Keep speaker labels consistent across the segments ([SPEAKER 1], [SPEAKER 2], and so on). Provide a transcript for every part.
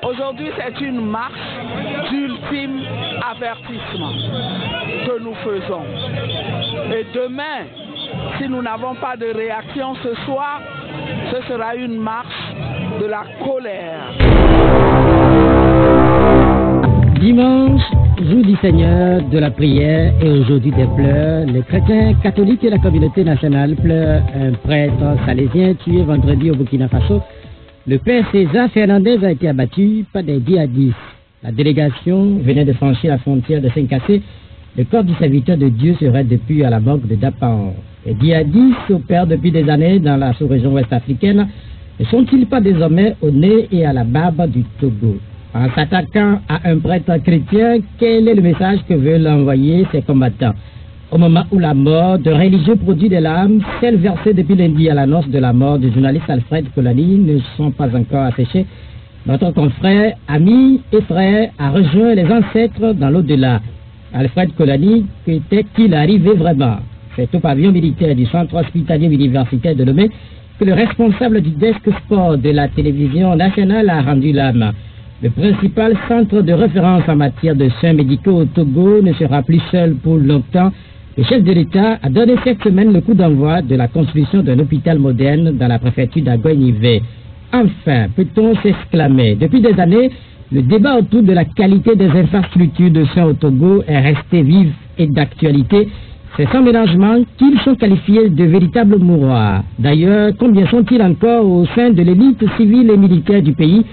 [SPEAKER 1] Aujourd'hui, c'est une marche d'ultime avertissement que nous faisons. Et demain, si nous n'avons pas de réaction ce soir, ce sera une marche de la colère.
[SPEAKER 2] Dimanche, jour du Seigneur, de la prière et aujourd'hui des pleurs, les chrétiens catholiques et la communauté nationale pleurent un prêtre salésien tué vendredi au Burkina Faso. Le père César Fernandez a été abattu par des djihadistes. La délégation venait de franchir la frontière de Saint-Cassé. Le corps du serviteur de Dieu serait depuis à la morgue de Dapan. Les djihadistes opèrent depuis des années dans la sous-région ouest-africaine. Ne sont-ils pas désormais au nez et à la barbe du Togo? En s'attaquant à un prêtre chrétien, quel est le message que veulent envoyer ces combattants? Au moment où la mort de religieux produit des larmes, celles versées depuis lundi à l'annonce de la mort du journaliste Alfred Kolani ne sont pas encore asséchées. Notre confrère, ami et frère a rejoint les ancêtres dans l'au-delà. Alfred Kolani, qu'était-il arrivé vraiment? C'est au pavillon militaire du centre hospitalier universitaire de Lomé que le responsable du desk sport de la télévision nationale a rendu l'âme. Le principal centre de référence en matière de soins médicaux au Togo ne sera plus seul pour longtemps. Le chef de l'État a donné cette semaine le coup d'envoi de la construction d'un hôpital moderne dans la préfecture d'Agoignivé. Enfin, peut-on s'exclamer? Depuis des années, le débat autour de la qualité des infrastructures de soins au Togo est resté vif et d'actualité. Ces sans mélangement qu'ils sont qualifiés de véritables mouroirs. D'ailleurs, combien sont-ils encore au sein de l'élite civile et militaire du pays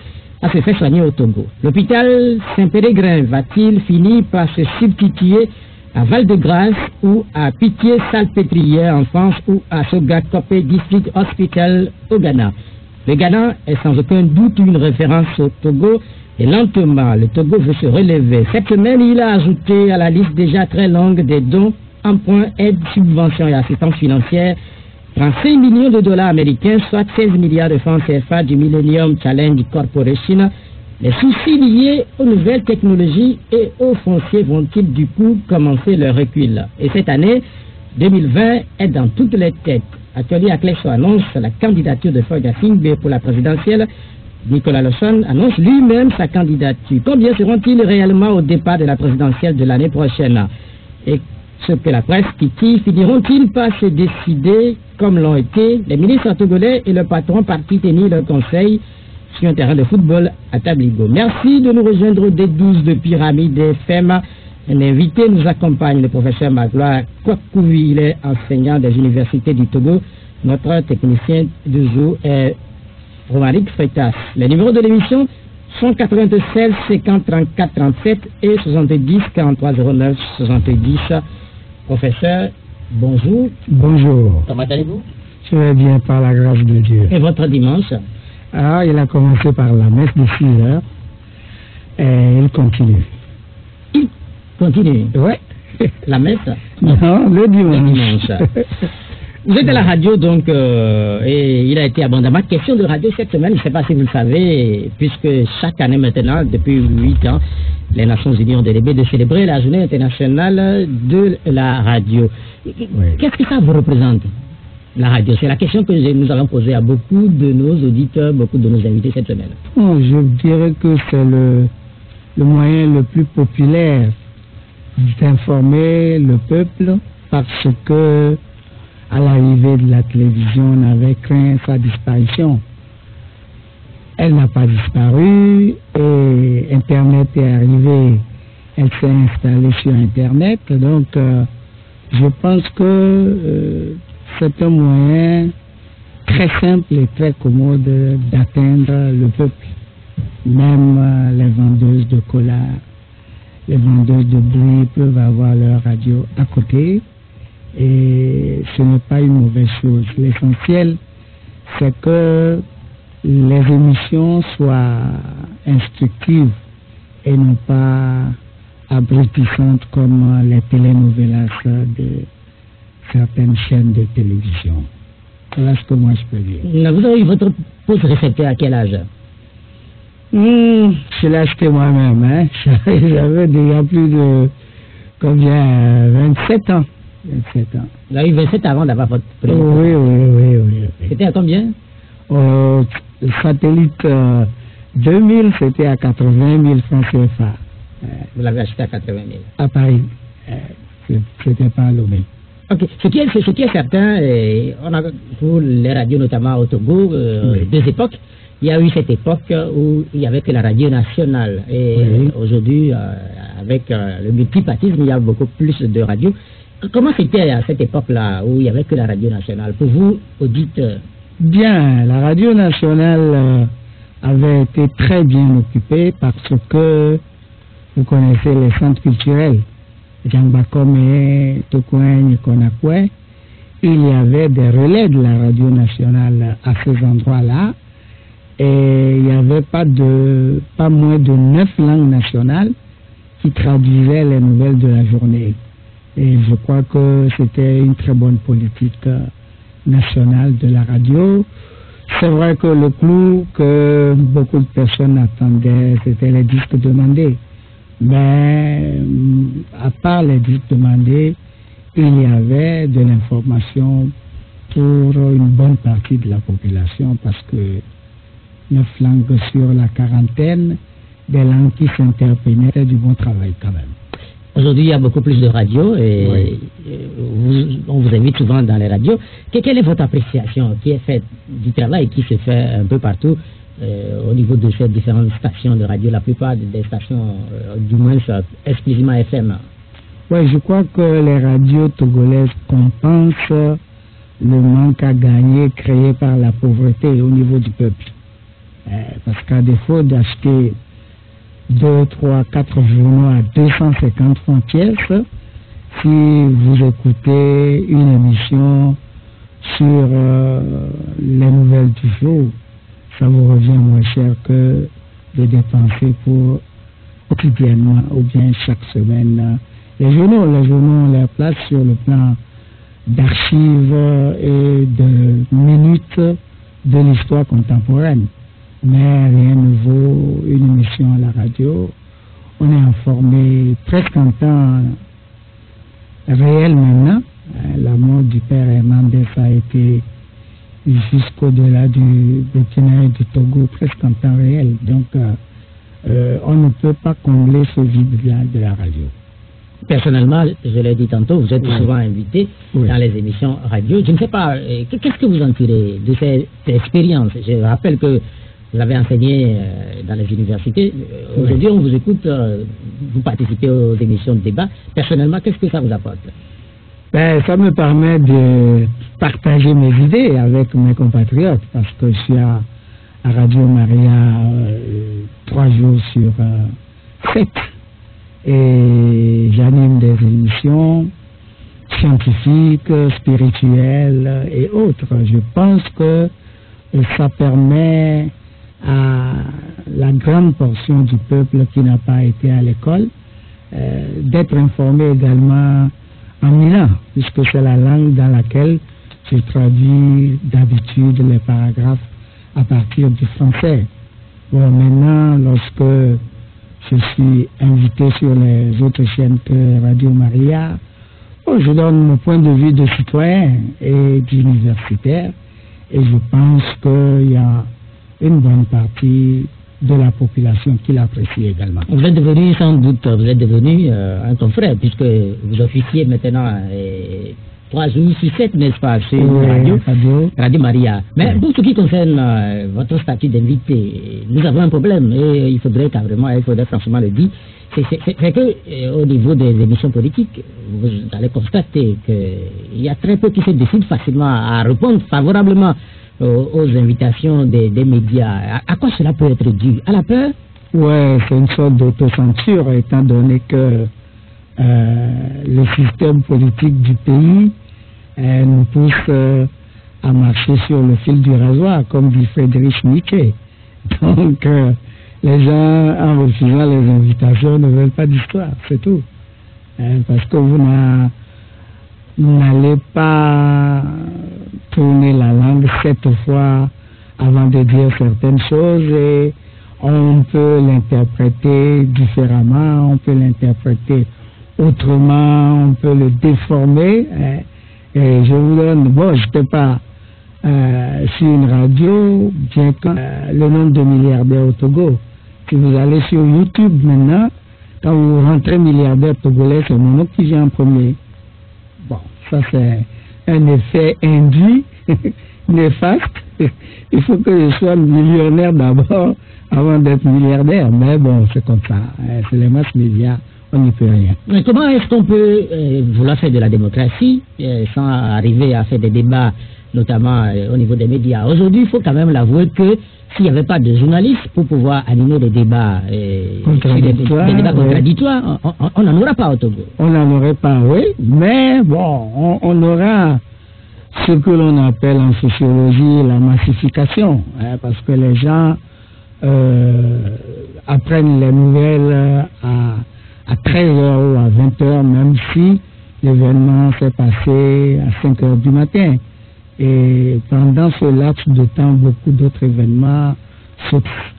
[SPEAKER 2] à se faire soigner au Togo? L'hôpital Saint-Péregrin va-t-il finir par se substituer à Val-de-Grâce ou à Pitié-Salpêtrière en France ou à Soga-Kopé District Hospital au Ghana? Le Ghana est sans aucun doute une référence au Togo et lentement le Togo veut se relever. Cette semaine, il a ajouté à la liste déjà très longue des dons, emprunts, aides, subventions et assistance financière 35 millions de dollars américains, soit 16 milliards de francs CFA du Millennium Challenge Corporation. Les soucis liés aux nouvelles technologies et aux fonciers vont-ils du coup commencer leur recul? Et cette année, 2020 est dans toutes les têtes. Actuellement, Akleso annonce la candidature de Foy Singbe pour la présidentielle. Nicolas Lawson annonce lui-même sa candidature. Combien seront-ils réellement au départ de la présidentielle de l'année prochaine? Et ce que la presse titille, finiront-ils par se décider comme l'ont été les ministres togolais et le patron parti tenir leur conseil sur un terrain de football à Tabligo? Merci de nous rejoindre au D12 de Pyramide FM. Un invité nous accompagne, le professeur Magloire Kwakouvi, il est enseignant des universités du Togo. Notre technicien du jour est Romaric Freitas. Les numéros de l'émission sont 96 50 34 37 et 70 43 09 70. Professeur, bonjour.
[SPEAKER 3] Bonjour.
[SPEAKER 2] Comment allez-vous?
[SPEAKER 3] Je vais bien par la grâce de Dieu.
[SPEAKER 2] Et votre dimanche?
[SPEAKER 3] Ah, il a commencé par la messe de 6 heures et il continue.
[SPEAKER 2] Il continue?
[SPEAKER 3] Ouais.
[SPEAKER 2] La messe?
[SPEAKER 3] Non, le dimanche.
[SPEAKER 2] Le dimanche. Vous êtes à la radio, donc, et il a été abondamment question de radio cette semaine. Je ne sais pas si vous le savez, puisque chaque année maintenant, depuis 8 ans, les Nations Unies ont décidé de célébrer la journée internationale de la radio. Oui. Qu'est-ce que ça vous représente, la radio? C'est la question que nous allons poser à beaucoup de nos auditeurs, beaucoup de nos invités cette semaine.
[SPEAKER 3] Bon, je dirais que c'est le moyen le plus populaire d'informer le peuple parce que à l'arrivée de la télévision, on avait craint sa disparition. Elle n'a pas disparu et Internet est arrivé. Elle s'est installée sur Internet. Donc, je pense que c'est un moyen très simple et très commode d'atteindre le peuple. Même les vendeuses de cola, les vendeuses de bruit peuvent avoir leur radio à côté. Et ce n'est pas une mauvaise chose. L'essentiel, c'est que les émissions soient instructives et non pas abrutissantes comme les télénovelas de certaines chaînes de télévision. Voilà ce que moi je peux dire.
[SPEAKER 2] Vous avez eu votre pause récepteur à quel âge?
[SPEAKER 3] Je l'ai acheté moi-même. Hein. J'avais déjà plus de 27 ans. 27 ans.
[SPEAKER 2] Vous avez eu 27 avant d'avoir votre premier.
[SPEAKER 3] Oui.
[SPEAKER 2] C'était à combien?
[SPEAKER 3] Satellite 2000, c'était à 80 000 francs CFA.
[SPEAKER 2] Vous l'avez acheté à 80 000.
[SPEAKER 3] À Paris. C'était pas à Lomé.
[SPEAKER 2] Ok. Ce qui est certain, on a pour les radios, notamment au Togo, deux époques. Il y a eu cette époque où il n'y avait que la radio nationale. Et aujourd'hui, avec le multipartisme, il y a beaucoup plus de radios. Comment c'était à cette époque-là où il n'y avait que la radio nationale? Pour vous, auditeurs? Bien, la radio nationale avait été très bien occupée parce que vous connaissez les centres culturels, Djambakome, Tokouin, Konakwe. Il y avait des relais de la radio nationale à ces endroits-là. Et il n'y avait pas moins de 9 langues nationales qui traduisaient les nouvelles de la journée. Et je crois que c'était une très bonne politique nationale de la radio. C'est vrai que le clou que beaucoup de personnes attendaient, c'était les disques demandés. Mais à part les disques demandés, il y avait de l'information pour une bonne partie de la population parce que 9 langues sur la quarantaine, des langues qui s'interpenetraient, du bon travail quand même. Aujourd'hui, il y a beaucoup plus de radios et on vous invite souvent dans les radios. Quelle est votre appréciation qui est faite du travail qui se fait un peu partout au niveau de ces différentes stations de radio, la plupart des stations, du moins exclusivement FM? Oui, je crois que les radios togolaises compensent le manque à gagner créé par la pauvreté au niveau du peuple. Parce qu'à défaut d'acheter 2, 3, 4 journaux à 250 francs pièces, si vous écoutez une émission sur les nouvelles du jour, ça vous revient moins cher que de dépenser pour quotidiennement ou bien chaque semaine. Les journaux ont leur place sur le plan d'archives et de minutes de l'histoire contemporaine. Mais rien ne vaut une émission à la radio. On est informé presque en temps réel maintenant. La mort du père Hernandez a été jusqu'au-delà du Burkina et du Togo, presque en temps réel. Donc, on ne peut pas combler ce vide-là de la radio. Personnellement, je l'ai dit tantôt, vous êtes souvent invité dans les émissions radio. Je ne sais pas, qu'est-ce que vous en tirez de cette expérience? Je rappelle que vous avez enseigné dans les universités. Aujourd'hui, on vous écoute, vous participez aux émissions de débat. Personnellement, qu'est-ce que ça vous apporte? Ça me permet de partager mes idées avec mes compatriotes parce que je suis à Radio Maria 3 jours sur 7 et j'anime des émissions scientifiques, spirituelles et autres. Je pense que ça permet à la grande portion du peuple qui n'a pas été à l'école d'être informé également en Milan, puisque c'est la langue dans laquelle je traduis d'habitude les paragraphes à partir du français. Bon, maintenant, lorsque je suis invité sur les autres chaînes que Radio Maria, je donne mon point de vue de citoyen et d'universitaire, et je pense qu'il y a une bonne partie de la population qui l'apprécie également. Vous êtes devenu, sans doute, un confrère, puisque vous officiez maintenant 3 jours sur 7, n'est-ce pas, sur Radio Maria. Mais pour ce qui concerne votre statut d'invité, nous avons un problème, et il faudrait franchement le dire, c'est que au niveau des émissions politiques, vous allez constater qu'il y a très peu qui se décident facilement à répondre favorablement aux invitations des médias. À quoi cela peut être dû? À la peur? Ouais, c'est une sorte d'autocensure, étant donné que le système politique du pays nous pousse à marcher sur le fil du rasoir, comme dit Friedrich Nietzsche. Donc, les gens, en refusant les invitations, ne veulent pas d'histoire, c'est tout. Parce que vous n'allez pas tourner la langue 7 fois avant de dire certaines choses et on peut l'interpréter différemment, on peut l'interpréter autrement, on peut le déformer. Et je vous donne, je n'étais pas
[SPEAKER 3] sur une radio, bien que le nombre de milliardaires au Togo. Si vous allez sur YouTube maintenant, quand vous rentrez milliardaire togolais, c'est mon nom qui vient en premier. Bon, ça c'est un effet induit, néfaste. Il faut que je sois millionnaire d'abord avant d'être milliardaire. Mais bon, c'est comme ça. C'est les masses médias, on n'y peut rien.
[SPEAKER 2] Mais comment est-ce qu'on peut vouloir faire de la démocratie sans arriver à faire des débats, notamment au niveau des médias? Aujourd'hui, il faut quand même l'avouer que s'il n'y avait pas de journalistes pour pouvoir animer des débats, des débats contradictoires, on n'en aura pas au Togo.
[SPEAKER 3] On n'en aurait pas, oui, mais bon, on aura ce que l'on appelle en sociologie la massification, parce que les gens apprennent les nouvelles à 13h ou à 20h, même si l'événement s'est passé à 5h du matin. Et pendant ce laps de temps, beaucoup d'autres événements se passent.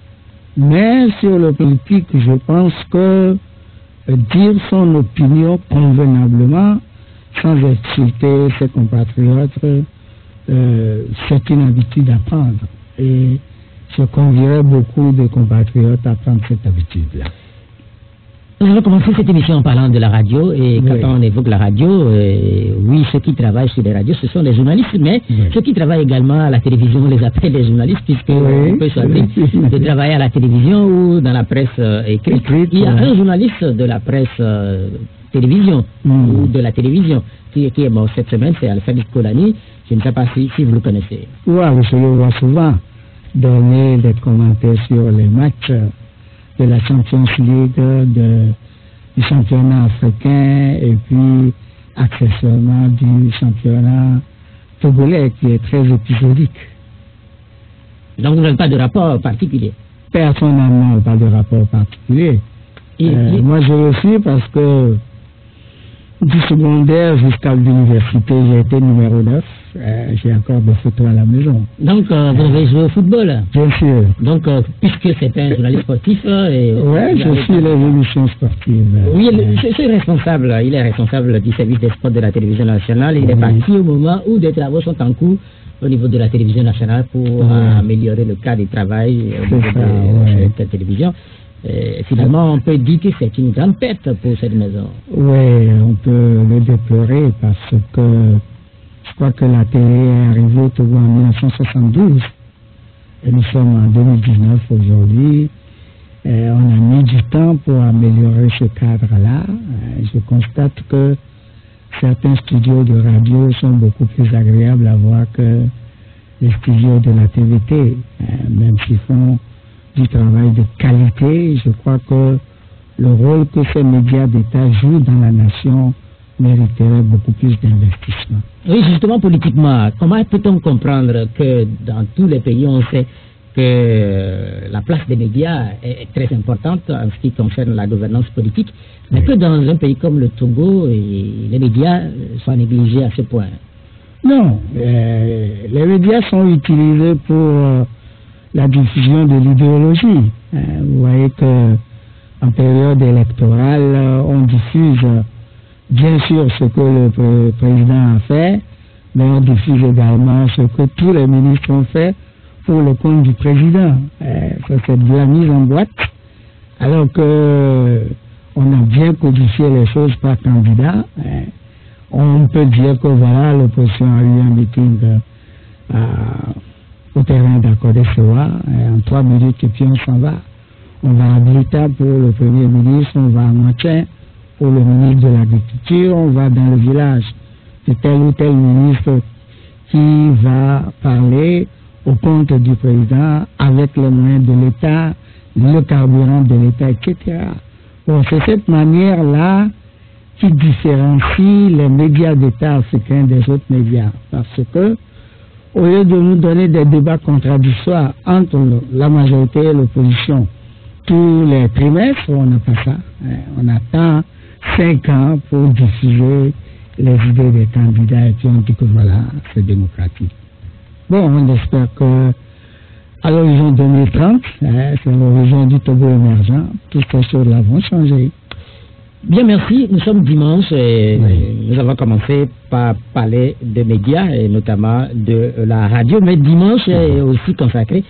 [SPEAKER 3] Mais sur le politique, je pense que dire son opinion convenablement, sans insulter ses compatriotes, c'est une habitude à prendre. Et je convierais beaucoup de compatriotes à prendre cette habitude-là.
[SPEAKER 2] Nous allons commencer cette émission en parlant de la radio, et quand on évoque la radio, oui, ceux qui travaillent sur les radios, ce sont les journalistes, mais ceux qui travaillent également à la télévision, on les appelle les journalistes, puisqu'on peut choisir de travailler à la télévision ou dans la presse écrite. Il y a un journaliste de la presse télévision, ou de la télévision, qui est mort cette semaine, c'est Alfred Kolani. Je ne sais pas si vous le connaissez.
[SPEAKER 3] Oui, je le vois souvent donner des commentaires sur les matchs de la Champions League, du championnat africain et puis accessoirement du championnat togolais qui est très épisodique.
[SPEAKER 2] Donc vous n'avez pas de rapport particulier?
[SPEAKER 3] Personnellement, pas de rapport particulier. Moi je le suis parce que du secondaire jusqu'à l'université, j'ai été numéro 9. J'ai encore des photos à la maison.
[SPEAKER 2] Donc, vous avez joué au football?
[SPEAKER 3] Bien sûr.
[SPEAKER 2] Donc, puisque c'est un journaliste sportif...
[SPEAKER 3] oui, je suis les émissions sportives.
[SPEAKER 2] Oui, c'est responsable. Il est responsable du service des sports de la télévision nationale. Il est parti au moment où des travaux sont en cours au niveau de la télévision nationale pour améliorer le cadre de travail au niveau de cette télévision. Finalement, on peut dire que c'est une grande perte pour cette maison.
[SPEAKER 3] Oui, on peut le déplorer parce que je crois que la télé est arrivée au Togo en 1972 et nous sommes en 2019 aujourd'hui. On a mis du temps pour améliorer ce cadre-là. Je constate que certains studios de radio sont beaucoup plus agréables à voir que les studios de la TVT, même s'ils font du travail de qualité. Je crois que le rôle que ces médias d'État jouent dans la nation mériterait beaucoup plus d'investissement.
[SPEAKER 2] Oui, justement, politiquement, comment peut-on comprendre que dans tous les pays, on sait que la place des médias est très importante en ce qui concerne la gouvernance politique, mais que dans un pays comme le Togo, les médias sont négligés à ce point?
[SPEAKER 3] Non, les médias sont utilisés pour la diffusion de l'idéologie. Vous voyez que en période électorale, on diffuse bien sûr ce que le président a fait, mais on diffuse également ce que tous les ministres ont fait pour le compte du président. Ça, c'est de la mise en boîte, alors que on a bien codifié les choses par candidat. On peut dire que voilà, l'opposition a eu un meeting au terrain d'accord de Sewa, en 3 minutes et puis on s'en va. On va à Blita pour le Premier ministre, on va à Matin pour le ministre de l'Agriculture, on va dans le village de tel ou tel ministre qui va parler au compte du président avec les moyens de l'État, le carburant de l'État, etc. Bon, c'est cette manière-là qui différencie les médias d'État africains des autres médias, parce que au lieu de nous donner des débats contradictoires entre la majorité et l'opposition, tous les trimestres, on n'a pas ça. On attend 5 ans pour diffuser les idées des candidats et puis on dit que voilà, c'est démocratique. Bon, on espère que à l'horizon 2030, c'est l'horizon du Togo émergent, toutes ces choses-là vont changer.
[SPEAKER 2] Bien, merci. Nous sommes dimanche et nous avons commencé par parler de médias et notamment de la radio. Mais dimanche est aussi consacré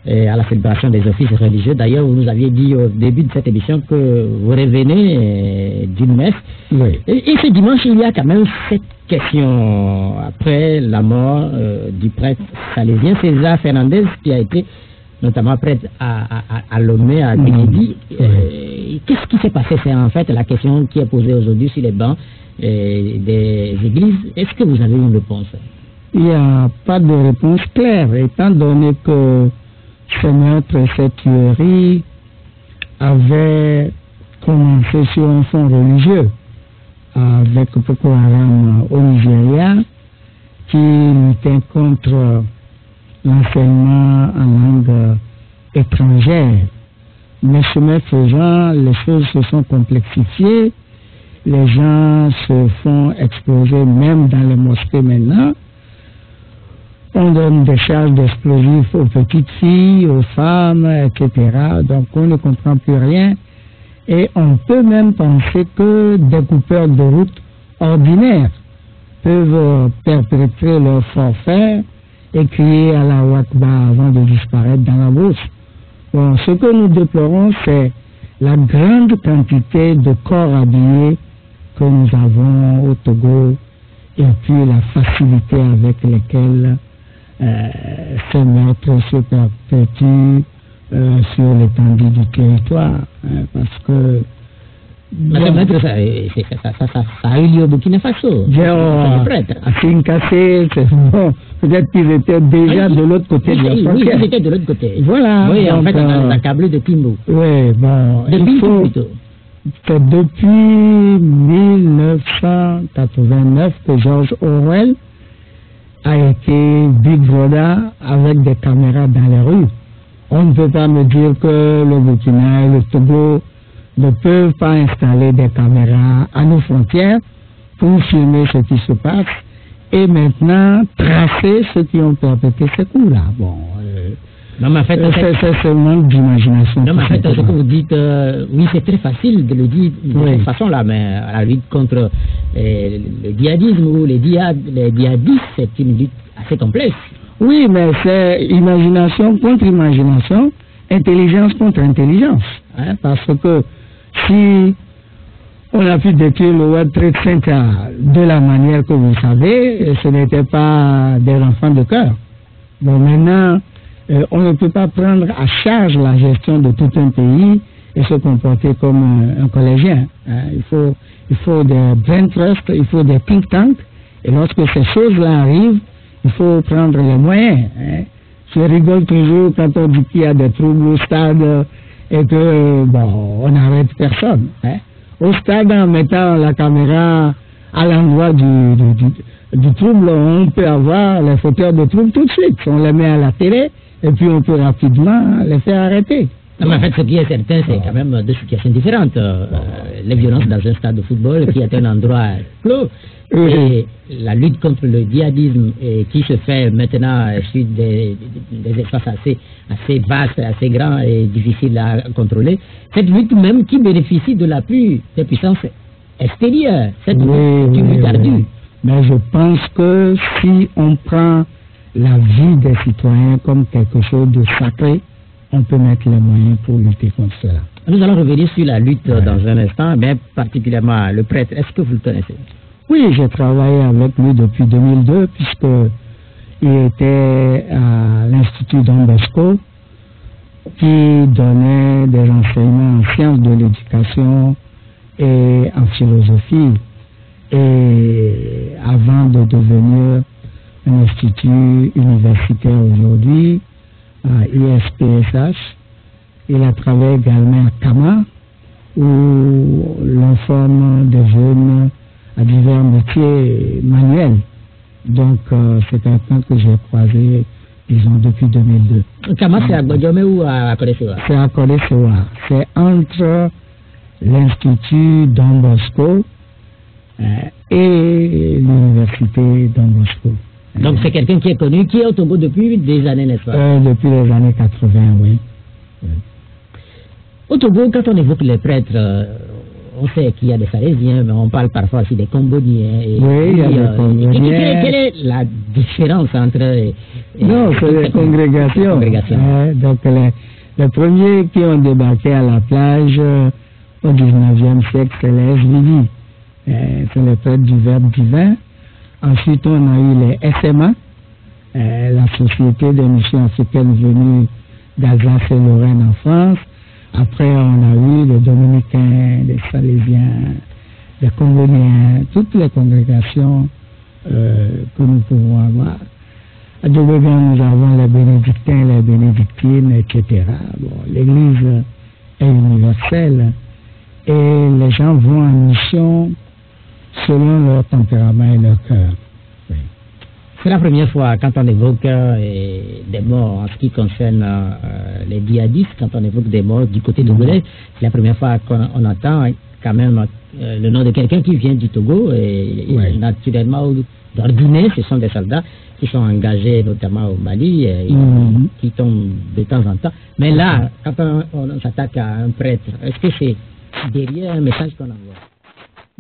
[SPEAKER 2] à la célébration des offices religieux. D'ailleurs, vous nous aviez dit au début de cette émission que vous revenez d'une messe.
[SPEAKER 3] Oui.
[SPEAKER 2] Et ce dimanche, il y a quand même cette question. Après la mort du prêtre salésien César Fernandez, qui a été notamment prêtre à Lomé, à Bigidi. Qu'est-ce qui s'est passé? C'est en fait la question qui est posée aujourd'hui sur les bancs des églises. Est-ce que vous avez une réponse?
[SPEAKER 3] Il n'y a pas de réponse claire, étant donné que ce meurtre et cette tuerie avaient commencé sur un fond religieux avec Boko Haram au Nigeria, qui luttait contre l'enseignement en langue étrangère. Mais chemin faisant, les choses se sont complexifiées, les gens se font exploser même dans les mosquées maintenant. On donne des charges d'explosifs aux petites filles, aux femmes, etc. Donc on ne comprend plus rien. Et on peut même penser que des coupeurs de route ordinaires peuvent perpétrer leur forfait et crier à la Wakba avant de disparaître dans la brousse. Bon, ce que nous déplorons, c'est la grande quantité de corps habillés que nous avons au Togo et puis la facilité avec laquelle ces meurtres se perpétuent sur l'étendue du territoire. Parce que...
[SPEAKER 2] Ça a eu lieu au Burkina Faso.
[SPEAKER 3] À Kinkassé, bon, peut-être qu'ils étaient déjà de l'autre côté de la frontière.
[SPEAKER 2] Oui, ils étaient de l'autre côté.
[SPEAKER 3] Voilà.
[SPEAKER 2] Oui, donc, en fait, on a câblé de Kimbo.
[SPEAKER 3] Oui, bon. C'est depuis 1989 que George Orwell a été Big Brother avec des caméras dans les rues. On ne peut pas me dire que le Burkina et le Togo ne peuvent pas installer des caméras à nos frontières pour filmer ce qui se passe et maintenant tracer ceux qui ont perpétré ces coups-là. Bon,
[SPEAKER 2] non, mais en fait,
[SPEAKER 3] c'est un manque d'imagination.
[SPEAKER 2] Non, mais en fait, ce que vous dites, oui, c'est très facile de le dire de cette façon-là, mais à la lutte contre le djihadisme ou les djihadistes, c'est une lutte assez complexe.
[SPEAKER 3] Oui, mais c'est imagination contre imagination, intelligence contre intelligence. Hein, parce que si on a pu détruire le World Trade Center de la manière que vous savez, ce n'était pas des enfants de cœur. Bon, maintenant, on ne peut pas prendre à charge la gestion de tout un pays et se comporter comme un collégien. Hein. Il faut des brain trusts, il faut des think tanks, et lorsque ces choses-là arrivent, il faut prendre les moyens. Hein. Je rigole toujours quand on dit qu'il y a des troubles au stade et que, bon, on n'arrête personne. Hein. Au stade, en mettant la caméra à l'endroit du trouble, on peut avoir les fauteurs de trouble tout de suite. On les met à la télé et puis on peut rapidement les faire arrêter.
[SPEAKER 2] Non, mais en fait, ce qui est certain, c'est quand même deux situations différentes. Les violences dans un stade de football qui est un endroit clos. Et la lutte contre le djihadisme qui se fait maintenant sur des espaces assez vastes, assez grands et difficiles à contrôler. Cette lutte même qui bénéficie de l'appui des puissances extérieures. Cette lutte ardue.
[SPEAKER 3] Mais je pense que si on prend la vie des citoyens comme quelque chose de sacré, on peut mettre les moyens pour lutter contre cela.
[SPEAKER 2] Nous allons revenir sur la lutte dans un instant, mais particulièrement le prêtre. Est-ce que vous le connaissez?
[SPEAKER 3] Oui, j'ai travaillé avec lui depuis 2002, puisqu'il était à l'Institut Don Bosco, qui donnait des enseignements en sciences de l'éducation et en philosophie. Et avant de devenir un institut universitaire aujourd'hui, à ISPSH, il a travaillé également à Kama, où l'on forme des jeunes à divers métiers manuels. Donc, c'est quelqu'un que j'ai croisé, disons, depuis 2002.
[SPEAKER 2] Kama, c'est à Gbadjomé ou à Kodessoa?
[SPEAKER 3] C'est à Kodessoa. C'est entre l'Institut Don Bosco et l'Université Don Bosco.
[SPEAKER 2] Donc, c'est quelqu'un qui est connu, qui est au Togo depuis des années, n'est-ce pas?
[SPEAKER 3] Depuis les années 80, oui.
[SPEAKER 2] Au Togo, quand on évoque les prêtres, on sait qu'il y a des Salésiens, mais on parle parfois aussi des Comboniens.
[SPEAKER 3] Oui, il y a des Comboniens.
[SPEAKER 2] Quelle est la différence entre...
[SPEAKER 3] non, c'est les congrégations. Donc, les premiers qui ont débarqué à la plage au 19e siècle, c'est les SVD. C'est les prêtres du Verbe divin. Ensuite, on a eu les SMA, la Société des missions africaines venues d'Alsace et Lorraine en France. Après, on a eu les Dominicains, les Salésiens, les Congoliens, toutes les congrégations que nous pouvons avoir. À Dobegan, nous avons les Bénédictins, les Bénédictines, etc. Bon, l'Église est universelle et les gens vont en mission selon leur tempérament et leur cœur. Oui.
[SPEAKER 2] C'est la première fois quand on évoque des morts en ce qui concerne les djihadistes, quand on évoque des morts du côté togolais, c'est la première fois qu'on entend quand même le nom de quelqu'un qui vient du Togo et naturellement d'ordinaire, ce sont des soldats qui sont engagés notamment au Mali, qui tombent de temps en temps. Mais là, quand on s'attaque à un prêtre, est-ce que c'est derrière un message qu'on envoie?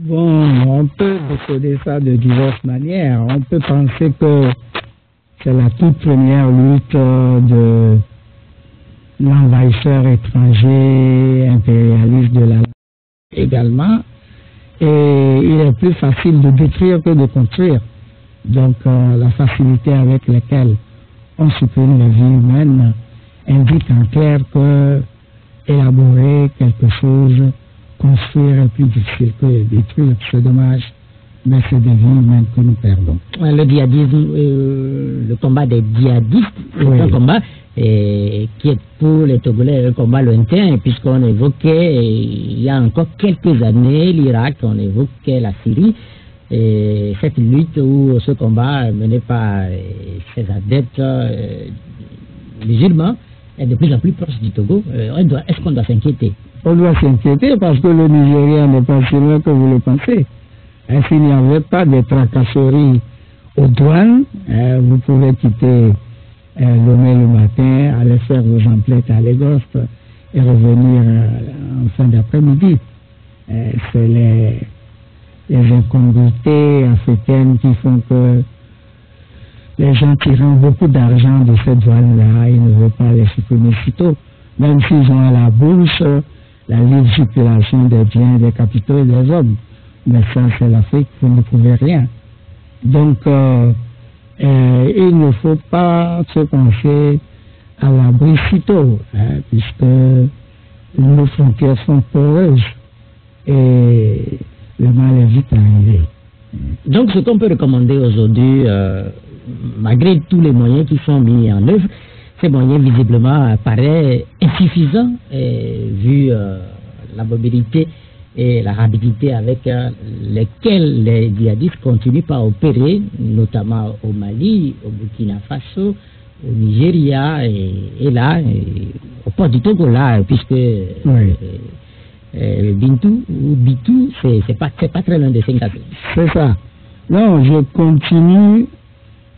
[SPEAKER 3] Bon, on peut décoder ça de diverses manières. On peut penser que c'est la toute première lutte de l'envahisseur étranger, impérialiste de la également. Et il est plus facile de détruire que de construire. Donc, la facilité avec laquelle on supprime la vie humaine indique en clair que élaborer quelque chose, construire est plus difficile que détruire. C'est dommage, mais c'est des vies humaines que nous perdons.
[SPEAKER 2] Le djihadisme, le combat des djihadistes, c'est un combat qui est pour les Togolais un combat lointain, puisqu'on évoquait il y a encore quelques années l'Irak, on évoquait la Syrie. Et cette lutte ou ce combat mené par ces adeptes musulmans est de plus en plus proche du Togo. Est-ce qu'on doit s'inquiéter?
[SPEAKER 3] On doit s'inquiéter parce que le Nigeria n'est pas si loin que vous le pensez. S'il n'y avait pas de tracasseries aux douanes, vous pouvez quitter Lomé le matin, aller faire vos emplettes à Lagos et revenir en fin d'après-midi. C'est les incongruités africaines qui font que les gens tirant beaucoup d'argent de cette douane-là, ils ne veulent pas les supprimer sitôt, même s'ils ont à la bourse la libre circulation des biens, des capitaux et des hommes. Mais ça, c'est l'Afrique, vous ne pouvez rien. Donc, il ne faut pas se penser à l'abri sitôt, puisque nos frontières sont poreuses et le mal est vite arrivé.
[SPEAKER 2] Donc, ce qu'on peut recommander aujourd'hui, malgré tous les moyens qui sont mis en œuvre, ces moyens visiblement paraissent insuffisants vu la mobilité et la rapidité avec lesquelles les djihadistes continuent à opérer, notamment au Mali, au Burkina Faso, au Nigeria et là, au port du Togo là, puisque Bintou ou Bitou, c'est pas très loin de Sénégal.
[SPEAKER 3] C'est ça. Non, je continue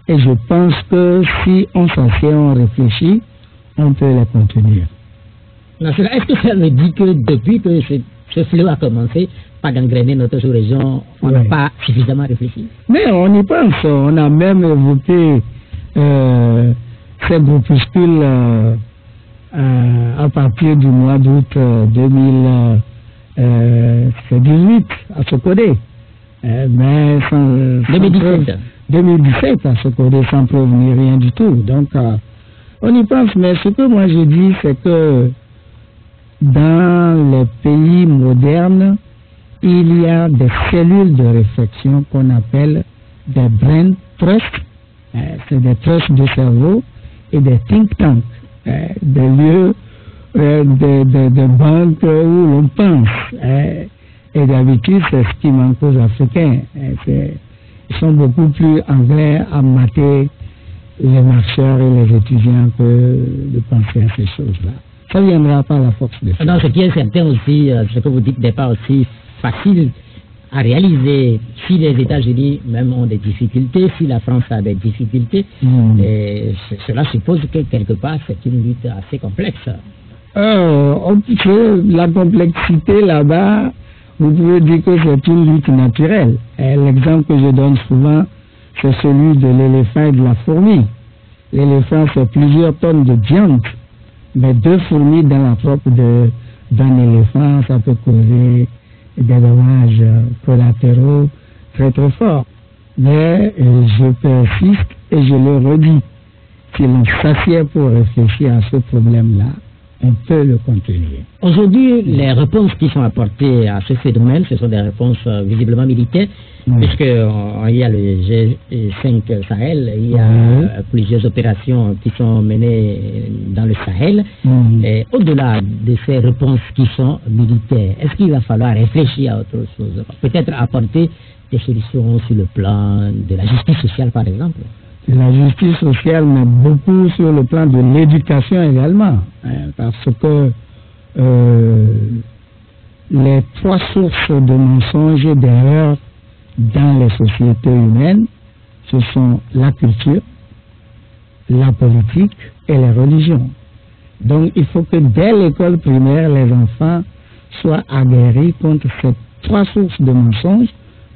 [SPEAKER 3] et je pense que si on s'assied, on réfléchit, on peut les contenir.
[SPEAKER 2] Est-ce que ça me dit que depuis que ce fléau a commencé à gangréner notre sous-région, on n'a pas suffisamment réfléchi?
[SPEAKER 3] Mais on y pense. On a même évoqué ces groupuscules à partir du mois d'août 2018 à Sokodé. Mais sans 2017 à Sokodé sans preuve ni rien du tout. Donc on y pense, mais ce que moi je dis, c'est que dans les pays modernes, il y a des cellules de réflexion qu'on appelle des brain trusts. C'est des trusts de cerveau et des think tanks, des lieux, de banques où l'on pense. Et d'habitude, c'est ce qui manque aux Africains. Ils sont beaucoup plus anglais à mater les marcheurs et les étudiants que de penser à ces choses-là. Ça ne viendra pas à la force de ça.
[SPEAKER 2] Non, ce qui est certain aussi, ce que vous dites n'est pas aussi facile à réaliser. Si les États-Unis même ont des difficultés, si la France a des difficultés, et cela suppose que quelque part c'est une lutte assez complexe.
[SPEAKER 3] La complexité là-bas, vous pouvez dire que c'est une lutte naturelle. L'exemple que je donne souvent, c'est celui de l'éléphant et de la fourmi. L'éléphant, c'est plusieurs tonnes de viande, mais 2 fourmis dans la propre d'un éléphant, ça peut causer des dommages collatéraux très très forts. Mais je persiste et je le redis. Si l'on s'assied pour réfléchir à ce problème-là, on peut le contenir.
[SPEAKER 2] Aujourd'hui, les réponses qui sont apportées à ce phénomène, ce sont des réponses visiblement militaires, puisqu'il y a le G5 Sahel, il y a plusieurs opérations qui sont menées dans le Sahel. Et au-delà de ces réponses qui sont militaires, est-ce qu'il va falloir réfléchir à autre chose? Peut-être apporter des solutions sur le plan de la justice sociale, par exemple?
[SPEAKER 3] La justice sociale, mais beaucoup sur le plan de l'éducation également, parce que les 3 sources de mensonges et d'erreurs dans les sociétés humaines, ce sont la culture, la politique et les religions. Donc il faut que dès l'école primaire, les enfants soient aguerris contre ces 3 sources de mensonges,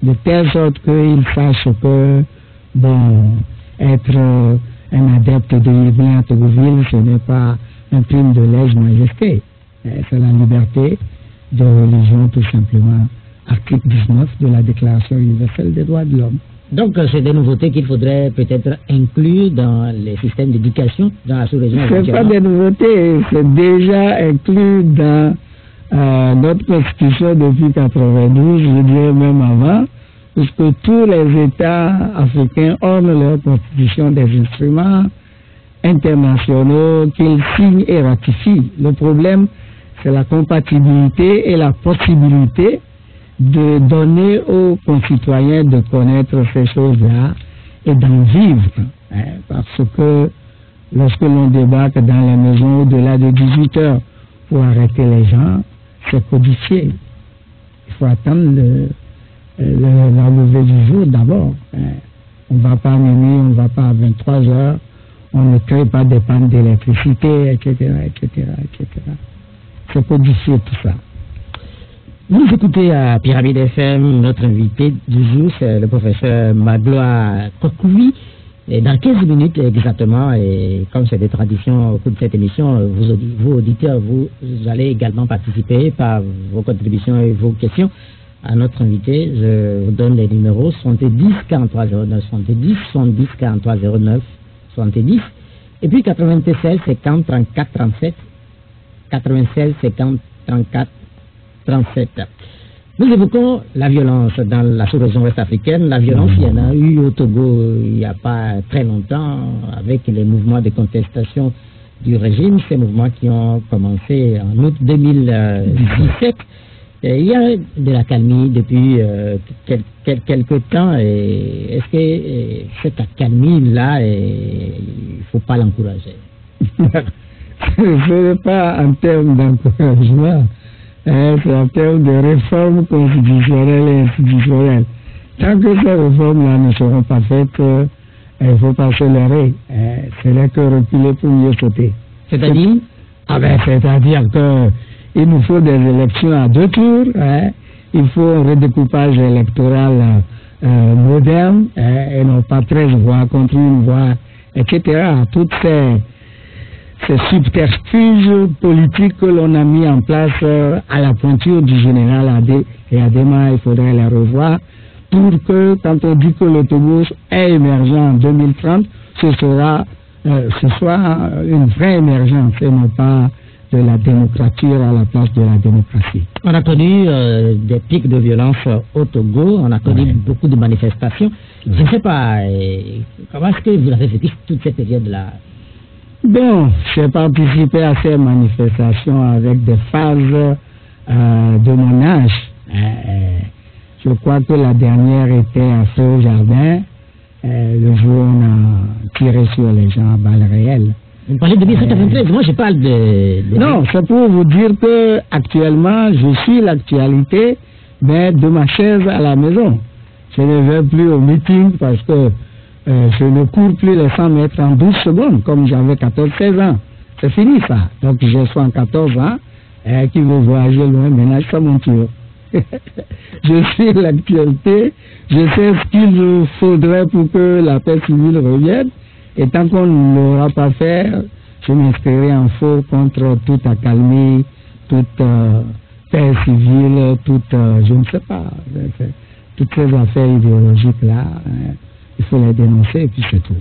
[SPEAKER 3] de telle sorte qu'ils sachent que, bon, être un adepte de l'Église à Togoville, ce n'est pas un crime de lèse-majesté. C'est la liberté de religion, tout simplement. Article 19 de la Déclaration universelle des droits de l'homme.
[SPEAKER 2] Donc, c'est des nouveautés qu'il faudrait peut-être inclure dans les systèmes d'éducation dans la sous-région.
[SPEAKER 3] Ce n'est pas des nouveautés, c'est déjà inclus dans notre constitution depuis 92, je dirais même avant, puisque tous les États africains ont leur constitution des instruments internationaux qu'ils signent et ratifient. Le problème, c'est la compatibilité et la possibilité de donner aux concitoyens de connaître ces choses-là et d'en vivre. Parce que lorsque l'on débarque dans les maisons au-delà de 18 heures pour arrêter les gens, c'est codifié. Il faut attendre la levée du jour d'abord. On ne va pas à minuit, on ne va pas à 23 heures, on ne crée pas des pannes d'électricité, etc., etc., etc. C'est codifié tout ça.
[SPEAKER 2] Vous écoutez à Pyramide FM, notre invité du jour, c'est le professeur Magloire Kokoui. Et dans 15 minutes exactement, et comme c'est des traditions au cours de cette émission, vous auditeurs, vous allez également participer par vos contributions et vos questions à notre invité. Je vous donne les numéros 70 43 09 70, 70 43 09 70, et puis 96 50 34 37, 96 50 34 37. Nous évoquons la violence dans la sous-région ouest-africaine. La violence, il y en a eu au Togo il n'y a pas très longtemps avec les mouvements de contestation du régime, ces mouvements qui ont commencé en août 2017. Et il y a de la calmie depuis quelque temps. Est-ce que cette accalmie-là, il ne faut pas l'encourager?
[SPEAKER 3] Ce n'est pas en termes d'encouragement. C'est en termes de réformes constitutionnelles et institutionnelles. Tant que ces réformes-là ne seront pas faites, il ne faut pas se leurrer. Ce n'est que reculer pour mieux sauter.
[SPEAKER 2] C'est-à-dire?
[SPEAKER 3] C'est-à-dire qu'il nous faut des élections à 2 tours, il faut un redécoupage électoral moderne, et non pas 13 voix contre 1 voix, etc. Toutes ces subterfuges politiques que l'on a mis en place à la pointure du général Adé et Adema, il faudrait les revoir pour que, quand on dit que le Togo est émergent en 2030, ce soit une vraie émergence et non pas de la démocrature à la place de la démocratie.
[SPEAKER 2] On a connu des pics de violence au Togo, on a connu beaucoup de manifestations. Je ne sais pas, comment est-ce que vous avez vécu toute cette période-là?
[SPEAKER 3] Bon, j'ai participé à ces manifestations avec des phases de mon âge. Je crois que la dernière était à Feu Jardin, le jour où on a tiré sur les gens à balles réelles.
[SPEAKER 2] Vous parlez de 1993, moi je parle de...
[SPEAKER 3] Non, c'est pour vous dire que actuellement je suis l'actualité, mais de ma chaise à la maison. Je ne vais plus au meeting parce que je ne cours plus les 100 mètres en 12 secondes, comme j'avais 14-16 ans. C'est fini ça. Donc j'ai 74 ans, qui veut voyager loin, maintenant je fais mon tour. Je suis l'actualité, je sais ce qu'il nous faudrait pour que la paix civile revienne, et tant qu'on ne l'aura pas fait, je m'inscrirai en faux contre toute accalmie, toute paix civile, toute, je ne sais pas, toutes ces affaires idéologiques-là, il faut les dénoncer et puis c'est tout.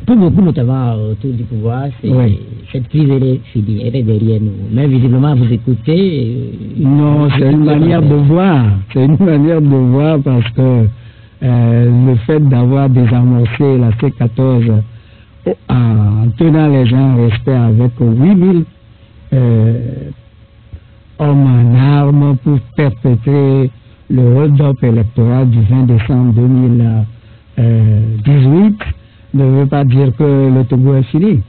[SPEAKER 2] Pour beaucoup, notamment autour du pouvoir, cette crise elle est finie, elle est derrière nous. Mais visiblement, vous écoutez.
[SPEAKER 3] Non, c'est une manière de voir. C'est une manière de voir parce que le fait d'avoir désamorcé la C14 en tenant les gens en respect avec 8000 hommes en armes pour perpétrer le hold-up électoral du 20 décembre 2018 ne veut pas dire que le Togo est fini.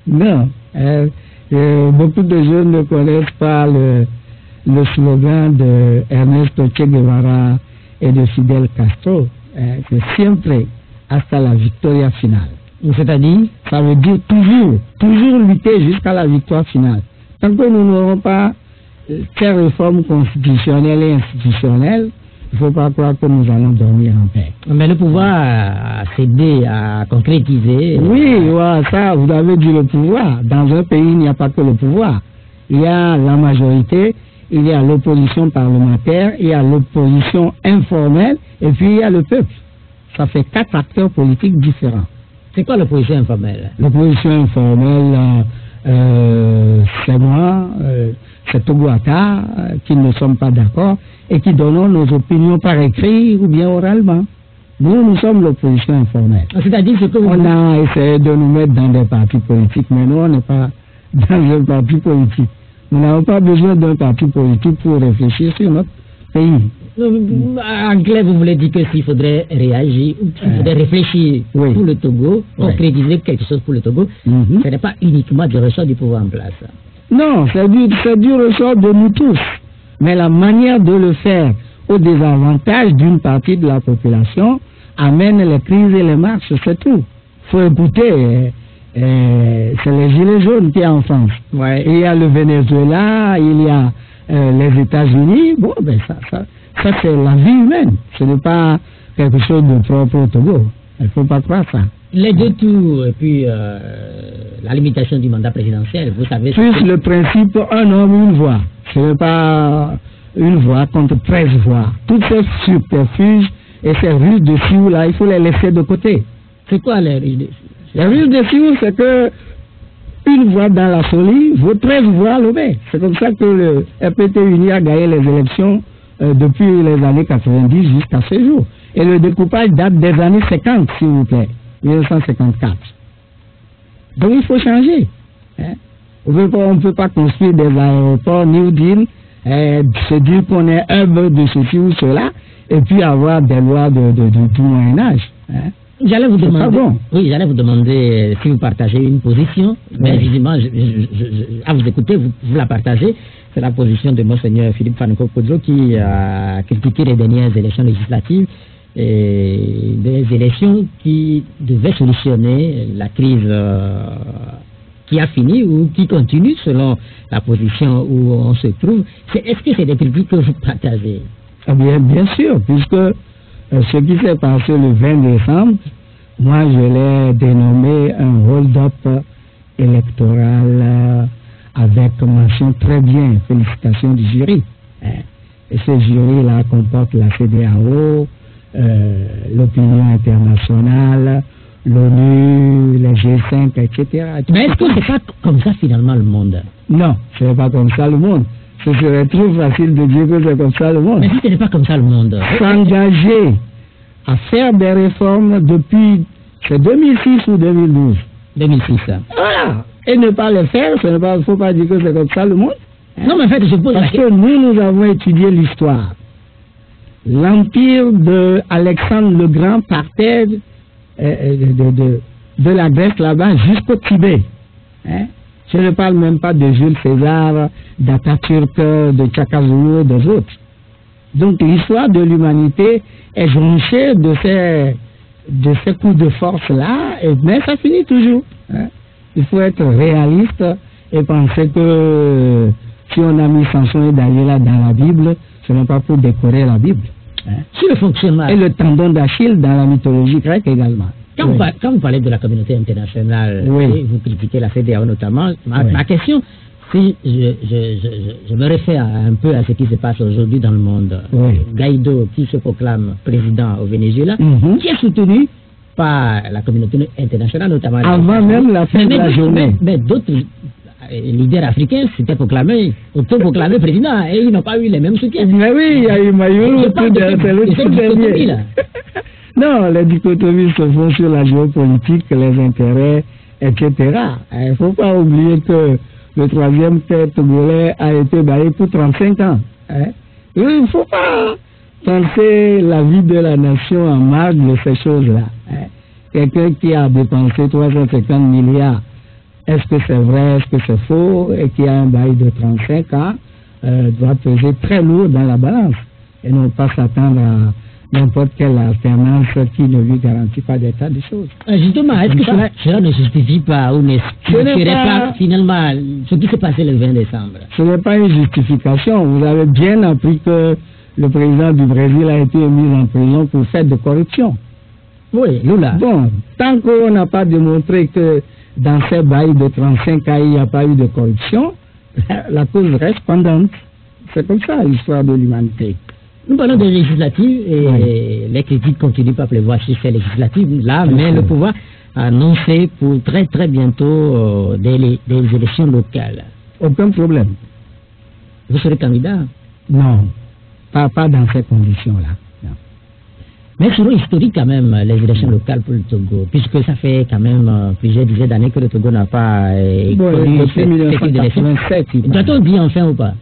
[SPEAKER 3] Non. Beaucoup de jeunes ne connaissent pas le slogan de Ernesto Che Guevara et de Fidel Castro. C'est siempre hasta la victoria finale.
[SPEAKER 2] C'est-à-dire,
[SPEAKER 3] ça veut dire toujours lutter jusqu'à la victoire finale. Tant que nous n'aurons pas ces réformes constitutionnelles et institutionnelles, il ne faut pas croire que nous allons dormir en paix.
[SPEAKER 2] Mais le pouvoir a cédé à concrétiser.
[SPEAKER 3] Oui, ouais, ça, vous avez dit le pouvoir. Dans un pays, il n'y a pas que le pouvoir. Il y a la majorité, il y a l'opposition parlementaire, il y a l'opposition informelle, et puis il y a le peuple. Ça fait 4 acteurs politiques différents.
[SPEAKER 2] C'est quoi l'opposition informelle?
[SPEAKER 3] L'opposition informelle, c'est moi, c'est Togoata, qui ne sommes pas d'accord et qui donnons nos opinions par écrit ou bien oralement. Nous sommes l'opposition informelle.
[SPEAKER 2] C'est-à-dire ce que
[SPEAKER 3] on a essayé de nous mettre dans des partis politiques, mais nous, on n'est pas dans un parti politique. Nous n'avons pas besoin d'un parti politique pour réfléchir sur notre pays.
[SPEAKER 2] En clair, vous voulez dire que s'il faudrait réagir, il faudrait réfléchir pour le Togo, concrétiser quelque chose pour le Togo, ce n'est pas uniquement du ressort du pouvoir en place.
[SPEAKER 3] Non, c'est du ressort de nous tous. Mais la manière de le faire au désavantage d'une partie de la population amène les crises et les marches, c'est tout. Il faut écouter, c'est les gilets jaunes qui y a en France.
[SPEAKER 2] Ouais.
[SPEAKER 3] Il y a le Venezuela, il y a les États-Unis. Bon, ben ça c'est la vie humaine. Ce n'est pas quelque chose de propre au Togo. Il ne faut pas croire ça.
[SPEAKER 2] Les deux tours, et puis la limitation du mandat présidentiel, vous savez...
[SPEAKER 3] Plus le principe un homme, une voix. Ce n'est pas une voix contre 13 voix. Toutes ces subterfuges et ces ruses de Sioux là, il faut les laisser de côté.
[SPEAKER 2] C'est quoi les ruses de Sioux?
[SPEAKER 3] Les ruses de Sioux, c'est que une voix dans la Soli vaut 13 voix à Lomé. C'est comme ça que le RPT Uni a gagné les élections depuis les années 90 jusqu'à ce jour. Et le découpage date des années 50, s'il vous plaît. 1954. Donc il faut changer. Hein? On ne peut pas construire des aéroports New Deal, se dire qu'on est œuvre de ceci ou cela, et puis avoir des lois du Moyen-Âge. Hein?
[SPEAKER 2] J'allais vous demander si vous partagez une position, mais évidemment, à vous écouter, vous la partagez. C'est la position de Monseigneur Philippe Fanoko Kodzo qui a critiqué les dernières élections législatives, et des élections qui devaient solutionner la crise qui a fini ou qui continue selon la position où on se trouve. Est-ce que c'est des critiques que vous partagez?
[SPEAKER 3] Bien sûr, puisque ce qui s'est passé le 20 décembre, moi je l'ai dénommé un hold-up électoral avec mention très bien, félicitations du jury. Et ce jury-là comporte la CEDEAO, l'opinion internationale, l'ONU, les G5, etc.
[SPEAKER 2] Mais est-ce que c'est pas comme ça finalement le monde?
[SPEAKER 3] Non, ce n'est pas comme ça le monde. Ce serait trop facile de dire que c'est comme ça le monde.
[SPEAKER 2] Mais si ce n'est pas comme ça le monde.
[SPEAKER 3] S'engager à faire des réformes depuis, c'est 2006 ou 2012?
[SPEAKER 2] 2006.
[SPEAKER 3] Voilà. Et ne pas les faire, il ne faut pas dire que c'est comme ça le monde.
[SPEAKER 2] Non, mais en fait, je pose
[SPEAKER 3] parce que nous avons étudié l'histoire. L'empire d'Alexandre le Grand partait de la Grèce là-bas jusqu'au Tibet. Hein? Je ne parle même pas de Jules César, d'Atatürk, de Tchakazulu, des autres. Donc l'histoire de l'humanité est jonchée de ces coups de force-là, mais ça finit toujours. Hein? Il faut être réaliste et penser que Si on a mis Samson et Dalila dans la Bible, ce n'est pas pour décorer la Bible.
[SPEAKER 2] Sur le fonctionnement.
[SPEAKER 3] Et le tendon d'Achille dans la mythologie grecque également.
[SPEAKER 2] Quand vous parlez de la communauté internationale, et vous critiquez la CEDEAO notamment, ma question, si je me réfère un peu à ce qui se passe aujourd'hui dans le monde, Guaido qui se proclame président au Venezuela, qui est soutenu par la communauté internationale notamment.
[SPEAKER 3] Avant même la fin de la journée.
[SPEAKER 2] Mais d'autres leaders africains s'étaient autoproclamés président et ils n'ont pas eu les mêmes soutiens.
[SPEAKER 3] Mais oui, il y a eu Mayolo, c'est le tout dernier. Non, les dichotomies se font sur la géopolitique, les intérêts, etc. Il ne faut pas oublier que le troisième tête togolais a été baillé pour 35 ans. Il ne faut pas penser la vie de la nation en marge de ces choses-là. Quelqu'un qui a dépensé 350 milliards, est-ce que c'est vrai, est-ce que c'est faux, et qui a un bail de 35 ans, doit peser très lourd dans la balance et non pas s'attendre à n'importe quelle alternance qui ne lui garantit pas d'état de choses.
[SPEAKER 2] Justement, est-ce que cela ne justifie pas ou ne justifierait pas finalement ce qui s'est passé le 20 décembre?
[SPEAKER 3] Ce n'est pas une justification. Vous avez bien appris que le président du Brésil a été mis en prison pour fait de corruption.
[SPEAKER 2] Oui, Lula.
[SPEAKER 3] Bon, tant qu'on n'a pas démontré que dans ces bails de 35 ans, il n'y a pas eu de corruption, la cause reste pendante. C'est comme ça l'histoire de l'humanité.
[SPEAKER 2] Nous parlons des législatives et les critiques continuent à pleuvoir sur ces législatives-là, mais le pouvoir a annoncé pour très très bientôt des élections locales.
[SPEAKER 3] Aucun problème.
[SPEAKER 2] Vous serez candidat?
[SPEAKER 3] Non, pas dans ces conditions-là.
[SPEAKER 2] Mais c'est historique quand même, les élections locales pour le Togo, puisque ça fait quand même plusieurs dizaines d'années que le Togo n'a pas connu cette élection. Doit-on dire enfin ou pas?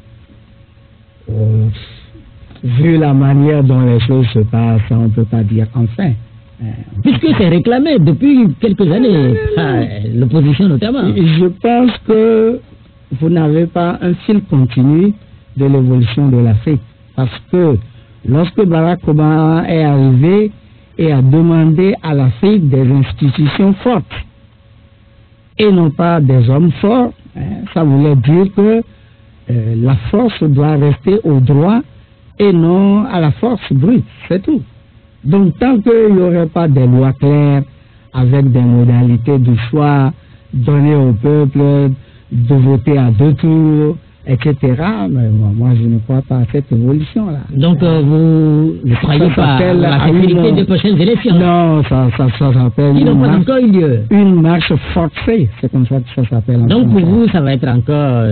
[SPEAKER 3] Vu la manière dont les choses se passent, on ne peut pas dire enfin.
[SPEAKER 2] Puisque c'est réclamé depuis quelques années, l'opposition notamment.
[SPEAKER 3] Je pense que vous n'avez pas un fil continu de l'évolution de l'Afrique. Parce que lorsque Barack Obama est arrivé et a demandé à l'Afrique des institutions fortes, et non pas des hommes forts, ça voulait dire que la force doit rester au droit et non à la force brute, c'est tout. Donc tant qu'il n'y aurait pas des lois claires avec des modalités de choix données au peuple, de voter à 2 tours, etc., mais moi je ne crois pas à cette évolution-là.
[SPEAKER 2] Donc vous ne croyez pas à la sécurité des prochaines élections?
[SPEAKER 3] Non, ça s'appelle une marche forcée, c'est comme ça que ça s'appelle.
[SPEAKER 2] Donc pour vous, ça va être encore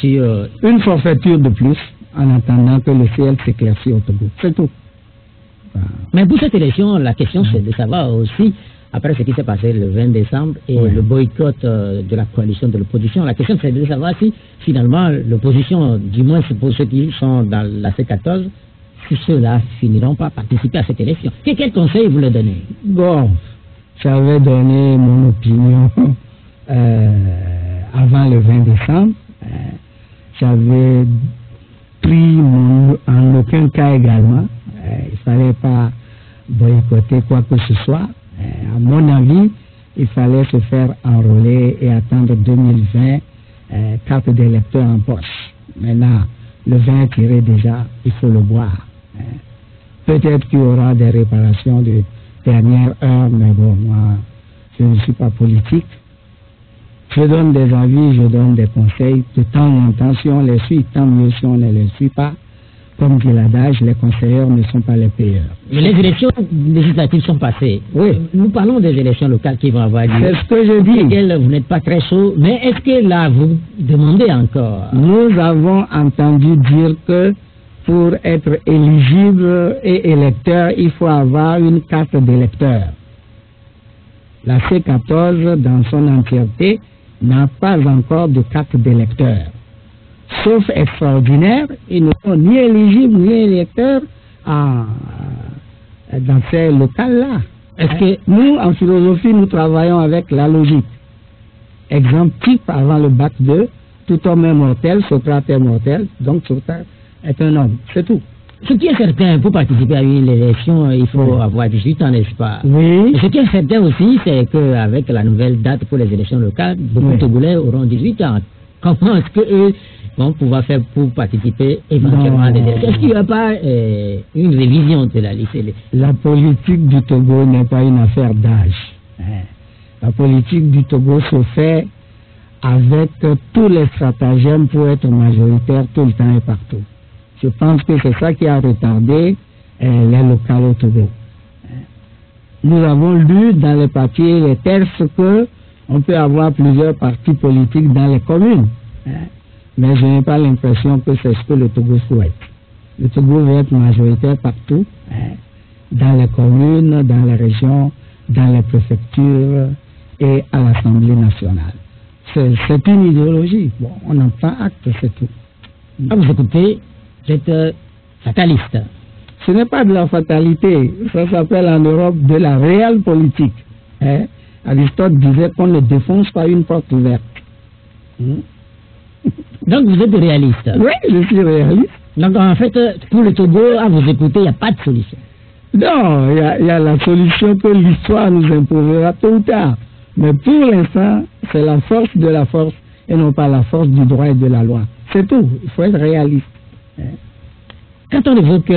[SPEAKER 2] sur...
[SPEAKER 3] une forfaiture de plus, en attendant que le ciel s'éclaircisse au Togo. C'est tout.
[SPEAKER 2] Mais pour cette élection, la question c'est de savoir aussi, après ce qui s'est passé le 20 décembre et le boycott de la coalition de l'opposition, la question c'est de savoir si finalement l'opposition, du moins pour ceux qui sont dans la C14, si ceux-là finiront par participer à cette élection. Quel conseil vous le donnez? Bon,
[SPEAKER 3] j'avais donné mon opinion avant le 20 décembre. J'avais pris en aucun cas également. Il ne fallait pas boycotter quoi que ce soit. À mon avis, il fallait se faire enrôler et attendre 2020, carte d'électeur en poche. Maintenant, le vin est tiré déjà, il faut le boire. Peut-être qu'il y aura des réparations de dernière heure, mais bon, moi, je ne suis pas politique. Je donne des avis, je donne des conseils. De temps en temps, si on les suit, tant mieux si on ne les suit pas. Comme dit l'adage, les conseillers ne sont pas les payeurs.
[SPEAKER 2] Mais les élections législatives sont passées.
[SPEAKER 3] Oui.
[SPEAKER 2] Nous parlons des élections locales qui vont avoir lieu.
[SPEAKER 3] C'est ce que je dis.
[SPEAKER 2] Vous n'êtes pas très chaud, mais est-ce que là, vous demandez encore?
[SPEAKER 3] Nous avons entendu dire que pour être éligible et électeur, il faut avoir une carte d'électeur. La C14, dans son entièreté, n'a pas encore de carte d'électeur. Sauf extraordinaire, ils ne sont ni éligibles ni électeurs dans ces locales-là. Est-ce que nous, en philosophie, nous travaillons avec la logique? Exemple type, avant le bac 2, tout homme est mortel, Socrate est mortel, donc Socrate est un homme, c'est tout.
[SPEAKER 2] Ce qui est certain, pour participer à une élection, il faut avoir 18 ans, n'est-ce pas?
[SPEAKER 3] Oui.
[SPEAKER 2] Et ce qui est certain aussi, c'est qu'avec la nouvelle date pour les élections locales, beaucoup de Togolais auront 18 ans. comment est-ce qu'eux vont pouvoir faire pour participer éventuellement à des élections? Est-ce qu'il n'y a pas une révision de la liste?
[SPEAKER 3] La politique du Togo n'est pas une affaire d'âge. La politique du Togo se fait avec tous les stratagèmes pour être majoritaire tout le temps et partout. Je pense que c'est ça qui a retardé les locales au Togo. Nous avons lu dans les papiers, les textes, qu'on peut avoir plusieurs partis politiques dans les communes. Mais je n'ai pas l'impression que c'est ce que le Togo souhaite. Le Togo veut être majoritaire partout, dans les communes, dans les régions, dans les préfectures et à l'Assemblée nationale. C'est une idéologie. Bon, on en prend acte, c'est tout.
[SPEAKER 2] Quand vous écoutez, vous êtes fataliste.
[SPEAKER 3] Ce n'est pas de la fatalité. Ça s'appelle en Europe de la réelle politique. Aristote disait qu'on ne défonce pas une porte ouverte.
[SPEAKER 2] Donc vous êtes réaliste?
[SPEAKER 3] Oui, je suis réaliste.
[SPEAKER 2] Donc en fait, pour le Togo, à vous écouter, il n'y a pas de solution?
[SPEAKER 3] Non, il y a la solution que l'histoire nous imposera tôt ou tard. Mais pour l'instant, c'est la force de la force et non pas la force du droit et de la loi. C'est tout. Il faut être réaliste.
[SPEAKER 2] Quand on évoque,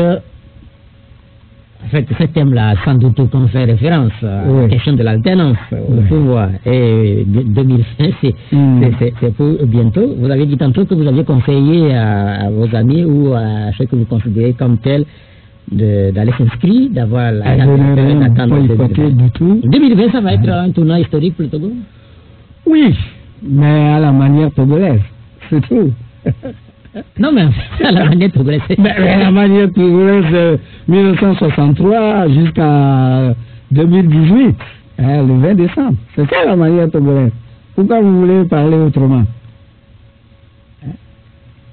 [SPEAKER 2] en fait, ce thème-là, sans doute qu'on fait référence à la question de l'alternance au pouvoir, et 2005, c'est pour bientôt. Vous avez dit tantôt que vous aviez conseillé à vos amis ou à ceux que vous considérez comme tels d'aller s'inscrire, d'avoir la d'attendre
[SPEAKER 3] du tout.
[SPEAKER 2] 2020, ça va être un tournoi historique pour le Togo?
[SPEAKER 3] Oui, mais à la manière togolaise, c'est tout.
[SPEAKER 2] Non, mais à la manière togolaise.
[SPEAKER 3] À la manière togolaise, 1963 jusqu'à 2018, le 20 décembre. C'est ça la manière togolaise. Pourquoi vous voulez parler autrement?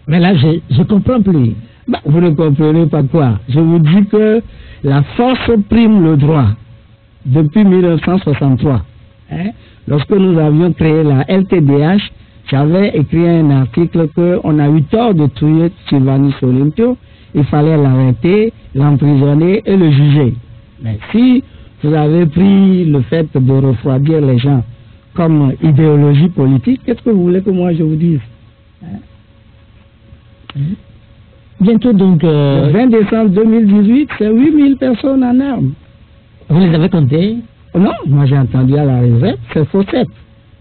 [SPEAKER 2] Mais là, je comprends plus.
[SPEAKER 3] Vous ne comprenez pas quoi. Je vous dis que la force prime le droit depuis 1963. Lorsque nous avions créé la LTDH, j'avais écrit un article qu'on a eu tort de tuer Sylvanus Olympio. Il fallait l'arrêter, l'emprisonner et le juger. Mais si vous avez pris le fait de refroidir les gens comme idéologie politique, qu'est-ce que vous voulez que moi je vous dise?
[SPEAKER 2] Bientôt donc...
[SPEAKER 3] Le 20 décembre 2018, c'est 8000 personnes en armes.
[SPEAKER 2] Vous les avez comptées?
[SPEAKER 3] Non, moi j'ai entendu à la réserve, c'est Fawcett.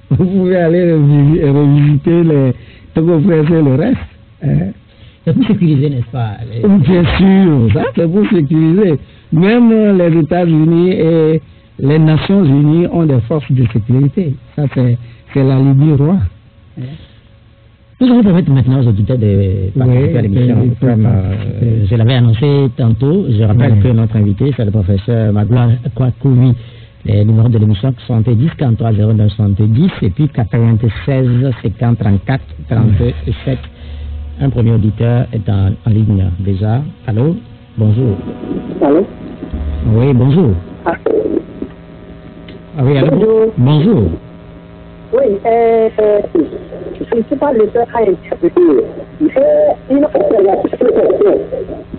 [SPEAKER 3] Vous pouvez aller revisiter les Togo Frères et le reste.
[SPEAKER 2] C'est pour sécuriser, n'est-ce pas?
[SPEAKER 3] Bien sûr, ça c'est pour sécuriser. Même les États-Unis et les Nations Unies ont des forces de sécurité. Ça c'est la Libye roi.
[SPEAKER 2] Nous allons permettre maintenant aux auditeurs de participer à l'émission. Comme je l'avais annoncé tantôt, je rappelle que notre invité, c'est le professeur Magloire Kwakoui. Les numéros de l'émission 70 43 09 70 et puis 96 50 34 37. Un premier auditeur est en ligne déjà. Allô? Bonjour.
[SPEAKER 4] Allô?
[SPEAKER 2] Oui, bonjour. Ah oui, allô? Bonjour.
[SPEAKER 4] Oui, je ne suis pas le seul à intervenir. J'ai une observation.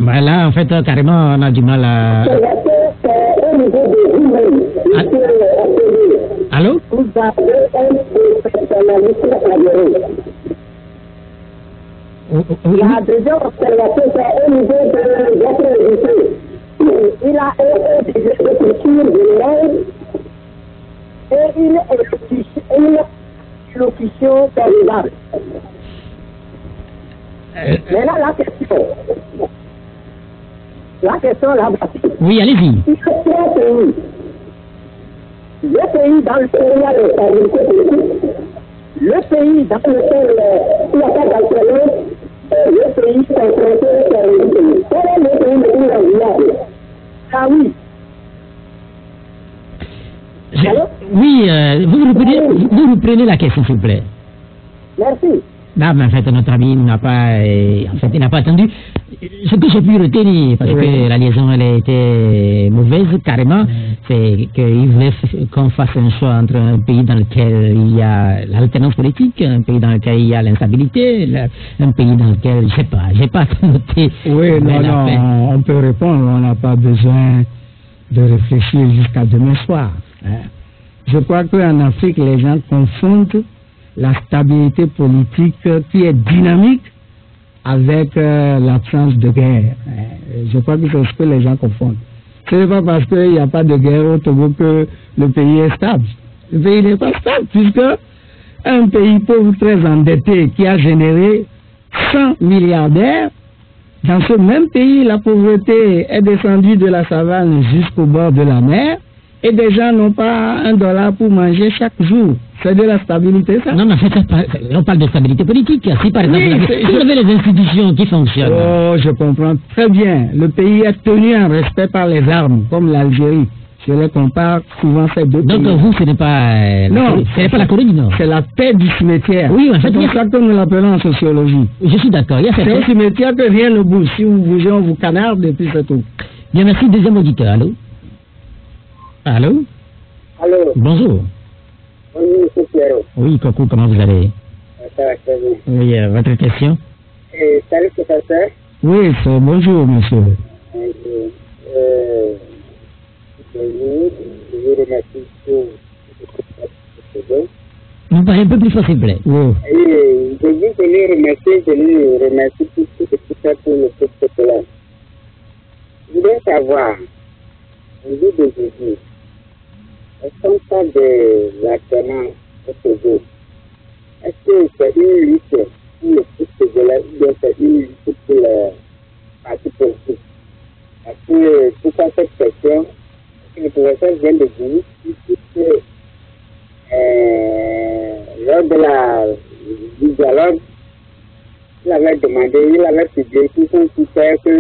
[SPEAKER 2] Ben là, en fait, carrément, on a du mal à... Allô?
[SPEAKER 4] Vous avez un professionnalisme avéré. La deuxième observation, c'est au niveau de votre invité. Il a un de culture générale et une élocution formidable. Maintenant, la question là-bas.
[SPEAKER 2] Oui, allez-y.
[SPEAKER 4] Il y a trois pays. Le pays dans lequel il y a le stabilité politique, le pays dans lequel il n'y a pas d'alternance, et le pays confronté au terrorisme. Quel est le pays le plus enviable? Ah oui.
[SPEAKER 2] Oui, vous reprenez la question, s'il vous plaît.
[SPEAKER 4] Merci.
[SPEAKER 2] Non, mais en fait, notre ami n'a pas, il n'a pas attendu. Ce que j'ai pu retenir, parce que la liaison, elle a été mauvaise, carrément, c'est qu'il voulait qu'on fasse un choix entre un pays dans lequel il y a l'alternance politique, un pays dans lequel il y a l'instabilité, un pays dans lequel, je sais pas, j'ai pas noté.
[SPEAKER 3] Oui, non, on peut répondre, on n'a pas besoin de réfléchir jusqu'à demain soir. Je crois qu'en Afrique, les gens confondent la stabilité politique qui est dynamique avec l'absence de guerre. Je crois que c'est ce que les gens confondent. Ce n'est pas parce qu'il n'y a pas de guerre au Togo que le pays est stable. Le pays n'est pas stable, puisque un pays pauvre très endetté qui a généré 100 milliardaires, dans ce même pays, la pauvreté est descendue de la savane jusqu'au bord de la mer, et des gens n'ont pas $1 pour manger chaque jour. C'est de la stabilité, ça?
[SPEAKER 2] Non, mais on parle de stabilité politique. Si par exemple, vous avez les institutions qui fonctionnent.
[SPEAKER 3] Oh, je comprends très bien. Le pays est tenu en respect par les armes, comme l'Algérie. Je les compare souvent ces deux pays.
[SPEAKER 2] Donc vous, ce n'est pas,
[SPEAKER 3] non,
[SPEAKER 2] ce n'est pas la Corée du Nord.
[SPEAKER 3] C'est la paix du cimetière.
[SPEAKER 2] Oui, en fait,
[SPEAKER 3] c'est pour ça que nous l'appelons en sociologie.
[SPEAKER 2] Je suis d'accord.
[SPEAKER 3] C'est au cimetière que rien ne bouge. Si vous bougez, on vous canarde et puis c'est tout.
[SPEAKER 2] Bien, merci. Deuxième auditeur. Allô? Allô?
[SPEAKER 4] Allô?
[SPEAKER 2] Bonjour.
[SPEAKER 4] Bonjour, M. Pierrot.
[SPEAKER 2] Oui, coucou, comment vous allez?
[SPEAKER 4] Ça va très bien.
[SPEAKER 2] Oui, votre question?
[SPEAKER 4] Salut, professeur.
[SPEAKER 3] Oui, c'est bonjour, monsieur.
[SPEAKER 4] Je vous remercie pour
[SPEAKER 2] vous parlez un peu plus fort, s'il vous plaît.
[SPEAKER 3] Oui.
[SPEAKER 4] Je dis que je remercie pour tout ce qu'il fait pour le peuple populaire. Je voudrais savoir, au bout de Jésus, est-ce qu'on parle de l'alternance au Togo? Est-ce que c'est une lutte pour le peuple togolais ou bien c'est une lutte pour les partis politiques? Parce que, pourquoi cette question? Le professeur vient de dire que lors du dialogue, il avait demandé, il avait publié tout son critère que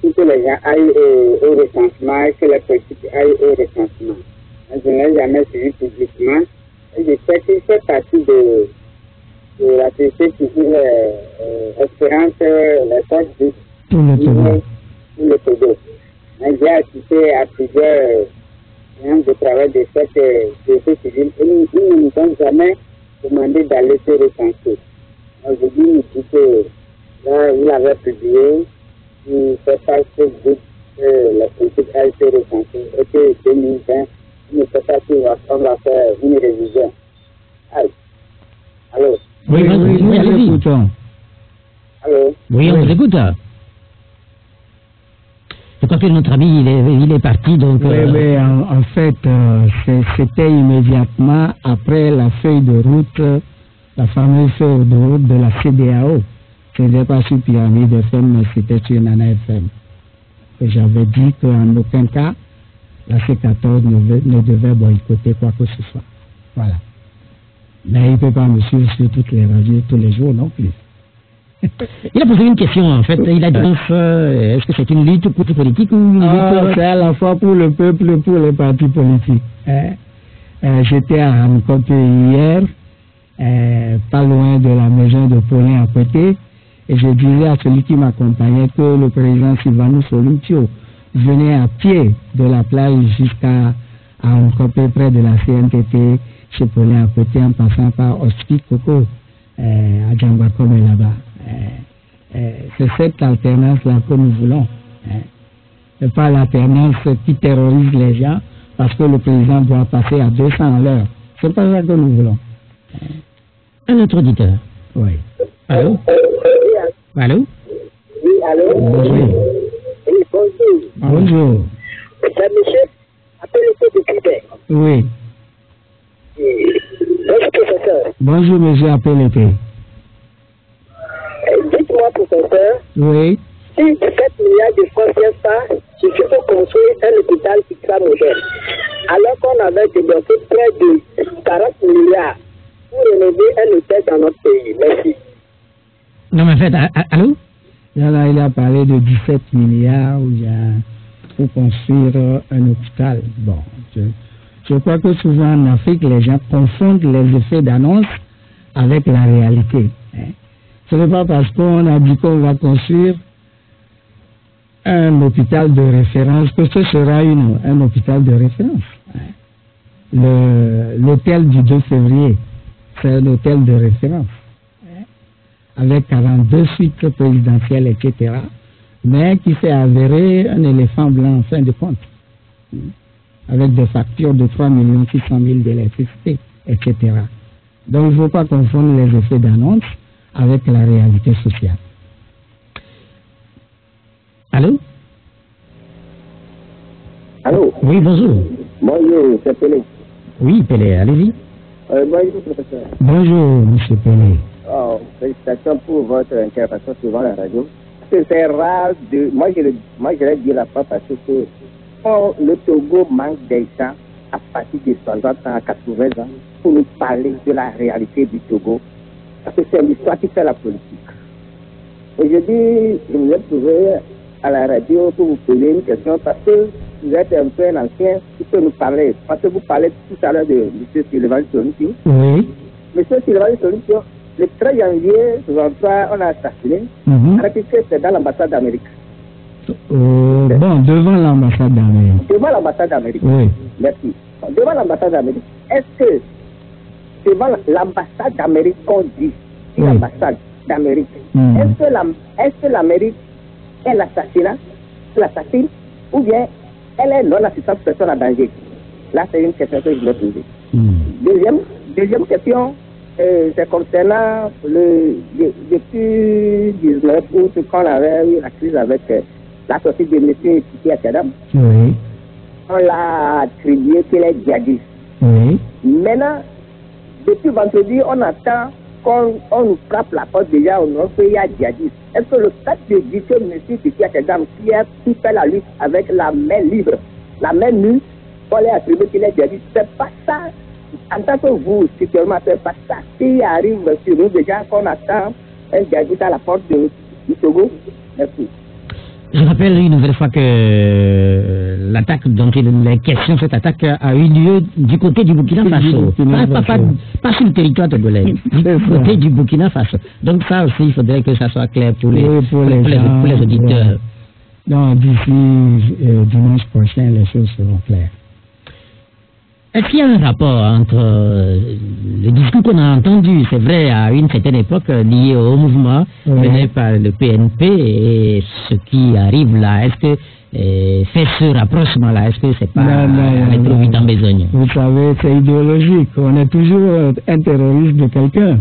[SPEAKER 4] les gens aillent au recensement et que les politiques aillent au recensement. Je n'ai jamais suivi publiquement et je sais qu'il fait partie de la société civile Espérance, les forces du Togo. J'ai assisté à plusieurs séances de travail de cette société civile et ils ne nous ont jamais demandé d'aller se recenser. Aujourd'hui, il nous dit que là, il avait publié, il fait pas ce but que la politique a été recensée et que 2020, il ne sait pas si on va faire une révision. Allô?
[SPEAKER 3] Oui, nous écoutons.
[SPEAKER 4] Allô?
[SPEAKER 2] Oui, on vous écoute. Je crois que notre ami, il est parti, donc...
[SPEAKER 3] Oui, en fait, c'était immédiatement après la feuille de route, la fameuse feuille de route de la CEDEAO. Ce n'était pas sur Pyramide FM, mais c'était sur Nana FM. Et j'avais dit qu'en aucun cas, la C14 ne devait boycotter quoi que ce soit. Voilà. Mais il ne peut pas me suivre sur toutes les radios tous les jours non plus.
[SPEAKER 2] Il a posé une question, en fait. Il a dit, est-ce que c'est une lutte pour les politiques ou une lutte...
[SPEAKER 3] C'est à la fois pour le peuple et pour les partis politiques. J'étais à Hancock hier, pas loin de la maison de Paulin à côté, et je disais à celui qui m'accompagnait que le président Sylvanus Olympio venait à pied de la plage jusqu'à Hancock, près de la CNTT, chez Paulin à côté, en passant par Oski Koko, à Djambakome là-bas. C'est cette alternance-là que nous voulons. Et pas l'alternance qui terrorise les gens parce que le président doit passer à 200 à l'heure. C'est pas ça que nous voulons.
[SPEAKER 2] Un autre auditeur.
[SPEAKER 3] Oui.
[SPEAKER 2] Allô? Allô?
[SPEAKER 4] Oui, allô?
[SPEAKER 3] Bonjour.
[SPEAKER 4] Oui, bonjour.
[SPEAKER 3] Bonjour.
[SPEAKER 4] C'est monsieur Appelé de Québec.
[SPEAKER 3] Oui.
[SPEAKER 4] Bonjour, professeur.
[SPEAKER 3] Bonjour, monsieur Appelé.
[SPEAKER 4] Dites-moi, professeur,
[SPEAKER 3] Oui.
[SPEAKER 4] si 17 milliards de francs CFA suffit pour construire un hôpital ultramoderne, alors qu'on avait débloqué près de 40 milliards pour rénover un hôtel dans notre pays. Merci.
[SPEAKER 2] Non, mais en fait, allô?
[SPEAKER 3] Là, il a parlé de 17 milliards pour construire un hôpital. Bon, je crois que souvent en Afrique, les gens confondent les effets d'annonce avec la réalité. Ce n'est pas parce qu'on a dit qu'on va construire un hôpital de référence que ce sera un hôpital de référence. L'hôtel du 2 février, c'est un hôtel de référence, avec 42 suites présidentielles, etc., mais qui s'est avéré un éléphant blanc en fin de compte, avec des factures de 3 600 000 d'électricité, etc. Donc il ne faut pas confondre les effets d'annonce avec la réalité sociale.
[SPEAKER 2] Allô?
[SPEAKER 4] Allô?
[SPEAKER 2] Oui, bonjour.
[SPEAKER 4] Bonjour, c'est Pelé.
[SPEAKER 2] Oui, Pelé, allez-y.
[SPEAKER 4] Bonjour, professeur.
[SPEAKER 3] Bonjour, M. Pelé.
[SPEAKER 4] Oh, félicitations pour votre intervention sur la radio. C'est rare de... Moi, je l'ai dit la fois parce que le Togo manque des gens à partir de 60 ans à 80 ans pour nous parler de la réalité du Togo. Parce que c'est l'histoire qui fait la politique. Aujourd'hui, je me suis trouvé à la radio pour vous poser une question parce que vous êtes un peu un ancien qui peut nous parler. Parce que vous parlez tout à l'heure de M. Sylvain Sonitio.
[SPEAKER 3] Oui.
[SPEAKER 4] M. Sylvain Sonitio, le 13 janvier 1963, on a assassiné. Alors que c'est dans l'ambassade d'Amérique.
[SPEAKER 3] Bon, devant l'ambassade d'Amérique.
[SPEAKER 4] Devant l'ambassade d'Amérique.
[SPEAKER 3] Oui.
[SPEAKER 4] Merci. Devant l'ambassade d'Amérique. Est-ce que devant l'ambassade d'Amérique qu'on dit, l'ambassade d'Amérique, est-ce que l'Amérique est l'assassine ou bien elle est non-assistante personne à danger? Là, c'est une question que je vais poser. Deuxième question, c'est concernant depuis 19 août, quand on avait eu la crise avec la sortie de M. Titi Akadam.
[SPEAKER 3] Oui.
[SPEAKER 4] On l'a attribué qu'il est djihadiste.
[SPEAKER 3] Oui.
[SPEAKER 4] Maintenant, depuis vendredi, on attend qu'on nous frappe la porte déjà au nom qu'il y a djihadiste. Est-ce que le fait de dire que M. Titi Akadam, qui fait la lutte avec la main libre, la main nue, on lui attribué qu'il est djihadiste, c'est pas ça. En tant que vous, secrètement, c'est pas ça qui arrive sur nous déjà qu'on attend un djihadiste à la porte du Togo. Merci.
[SPEAKER 2] Je rappelle une nouvelle fois que l'attaque dont il est question, cette attaque a eu lieu du côté du Burkina Faso. Pas sur le territoire togolais, du côté du Burkina Faso. Donc ça aussi, il faudrait que ça soit clair pour les auditeurs.
[SPEAKER 3] Non, d'ici dimanche prochain, les choses seront claires.
[SPEAKER 2] Est-ce qu'il y a un rapport entre le discours qu'on a entendu, c'est vrai, à une certaine époque, lié au mouvement mené par le PNP et ce qui arrive là? Est-ce que fait ce rapprochement-là, est-ce que c'est pas aller trop vite en besogne?
[SPEAKER 3] Vous savez, c'est idéologique. On est toujours un terroriste de quelqu'un.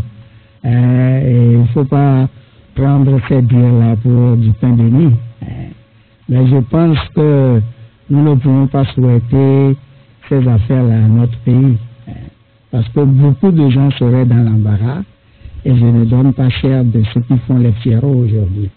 [SPEAKER 3] Et il ne faut pas prendre ces dires-là pour du pain béni. Mais je pense que nous ne pouvons pas souhaiter ces affaires-là à notre pays. Parce que beaucoup de gens seraient dans l'embarras et je ne donne pas cher de ceux qui font les fierros aujourd'hui.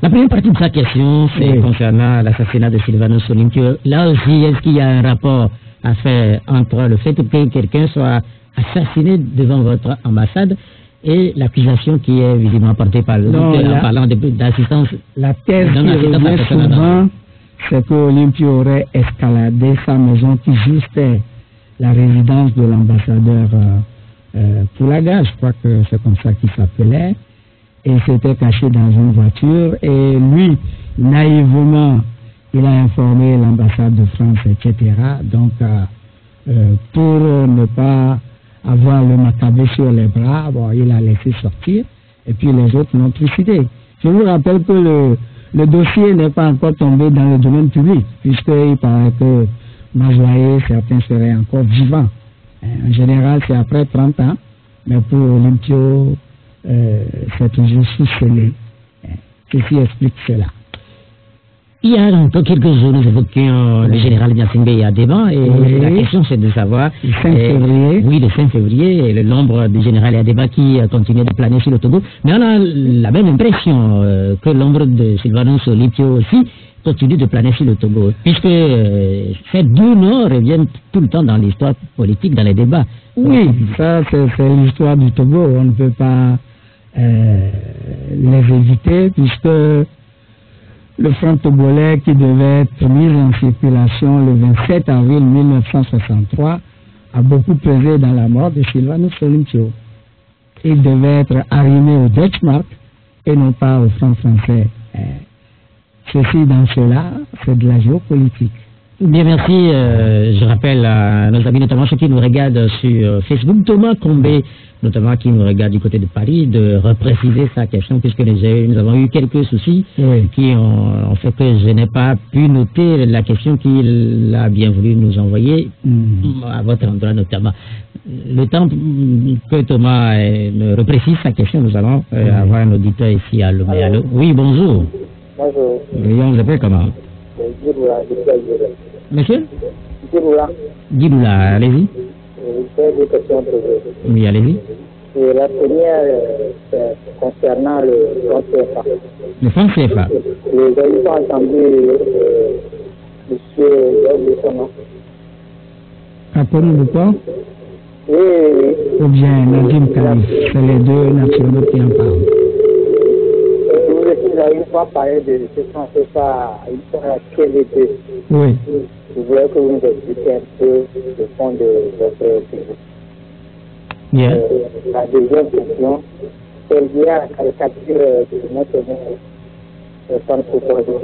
[SPEAKER 2] La première partie de sa question, c'est concernant l'assassinat de Sylvanus Olympio. Là aussi, est-ce qu'il y a un rapport à faire entre le fait que quelqu'un soit assassiné devant votre ambassade et l'accusation qui est visiblement portée par en parlant d'assistance?
[SPEAKER 3] La thèse qui revient souvent, c'est que Olympio aurait escaladé sa maison qui justait la résidence de l'ambassadeur Poulaga, je crois que c'est comme ça qu'il s'appelait, et s'était caché dans une voiture, et lui, naïvement, il a informé l'ambassade de France, etc. Donc, pour ne pas avoir le macabé sur les bras, bon, il a laissé sortir, et puis les autres l'ont trucidé. Je vous rappelle que le dossier n'est pas encore tombé dans le domaine public, puisqu'il paraît que Mazoyer, certains seraient encore vivants. En général, c'est après 30 ans, mais pour Olympio, c'est toujours sous-scellé. Ceci explique cela.
[SPEAKER 2] Il y a encore quelques jours, nous évoquions le général Gnassingbé et Adéban, et la question c'est de savoir...
[SPEAKER 3] Le 5 février.
[SPEAKER 2] Oui, le 5 février, et le nombre du général Adéban qui continue de planer sur le Togo. Mais on a la même impression que l'ombre de Sylvanus Olympio aussi continue de planer sur le Togo, puisque ces deux noms reviennent tout le temps dans l'histoire politique, dans les débats.
[SPEAKER 3] Oui, ça c'est l'histoire du Togo, on ne peut pas les éviter, puisque le front togolais qui devait être mis en circulation le 27 avril 1963 a beaucoup pesé dans la mort de Sylvanus Olympio. Il devait être arrimé au Deutschmark et non pas au franc français. Ceci dans cela, c'est de la géopolitique.
[SPEAKER 2] Bien, merci. Je rappelle à nos amis, notamment ceux qui nous regardent sur Facebook, Thomas Combé, notamment qui nous regarde du côté de Paris, de repréciser sa question, puisque nous avons eu quelques soucis qui ont fait que je n'ai pas pu noter la question qu'il a bien voulu nous envoyer, à votre endroit notamment. Le temps que Thomas me reprécise sa question, nous allons avoir un auditeur ici à Lomé. Allô? Oui, bonjour.
[SPEAKER 5] Bonjour.
[SPEAKER 2] Oui, on vous appelle comment? Monsieur? Giroula, allez-y.
[SPEAKER 5] J'ai deux questions pour vous.
[SPEAKER 2] Oui, allez-y.
[SPEAKER 5] Et la première, concernant le franc CFA.
[SPEAKER 2] Le franc CFA.
[SPEAKER 5] Vous avez pas entendu M. Georges.
[SPEAKER 3] Capone de quoi?
[SPEAKER 5] Oui.
[SPEAKER 3] Ou bien Nadim Khalif. C'est les deux nationaux qui en parlent.
[SPEAKER 5] Vous avez une fois parlé de ce franc CFA, il sera quel était?
[SPEAKER 3] Oui.
[SPEAKER 5] Je voulais que vous nous expliquiez un peu le fond de votre pays.
[SPEAKER 2] Yeah.
[SPEAKER 5] La deuxième question, c'est lié à la caricature de notre centre proposé.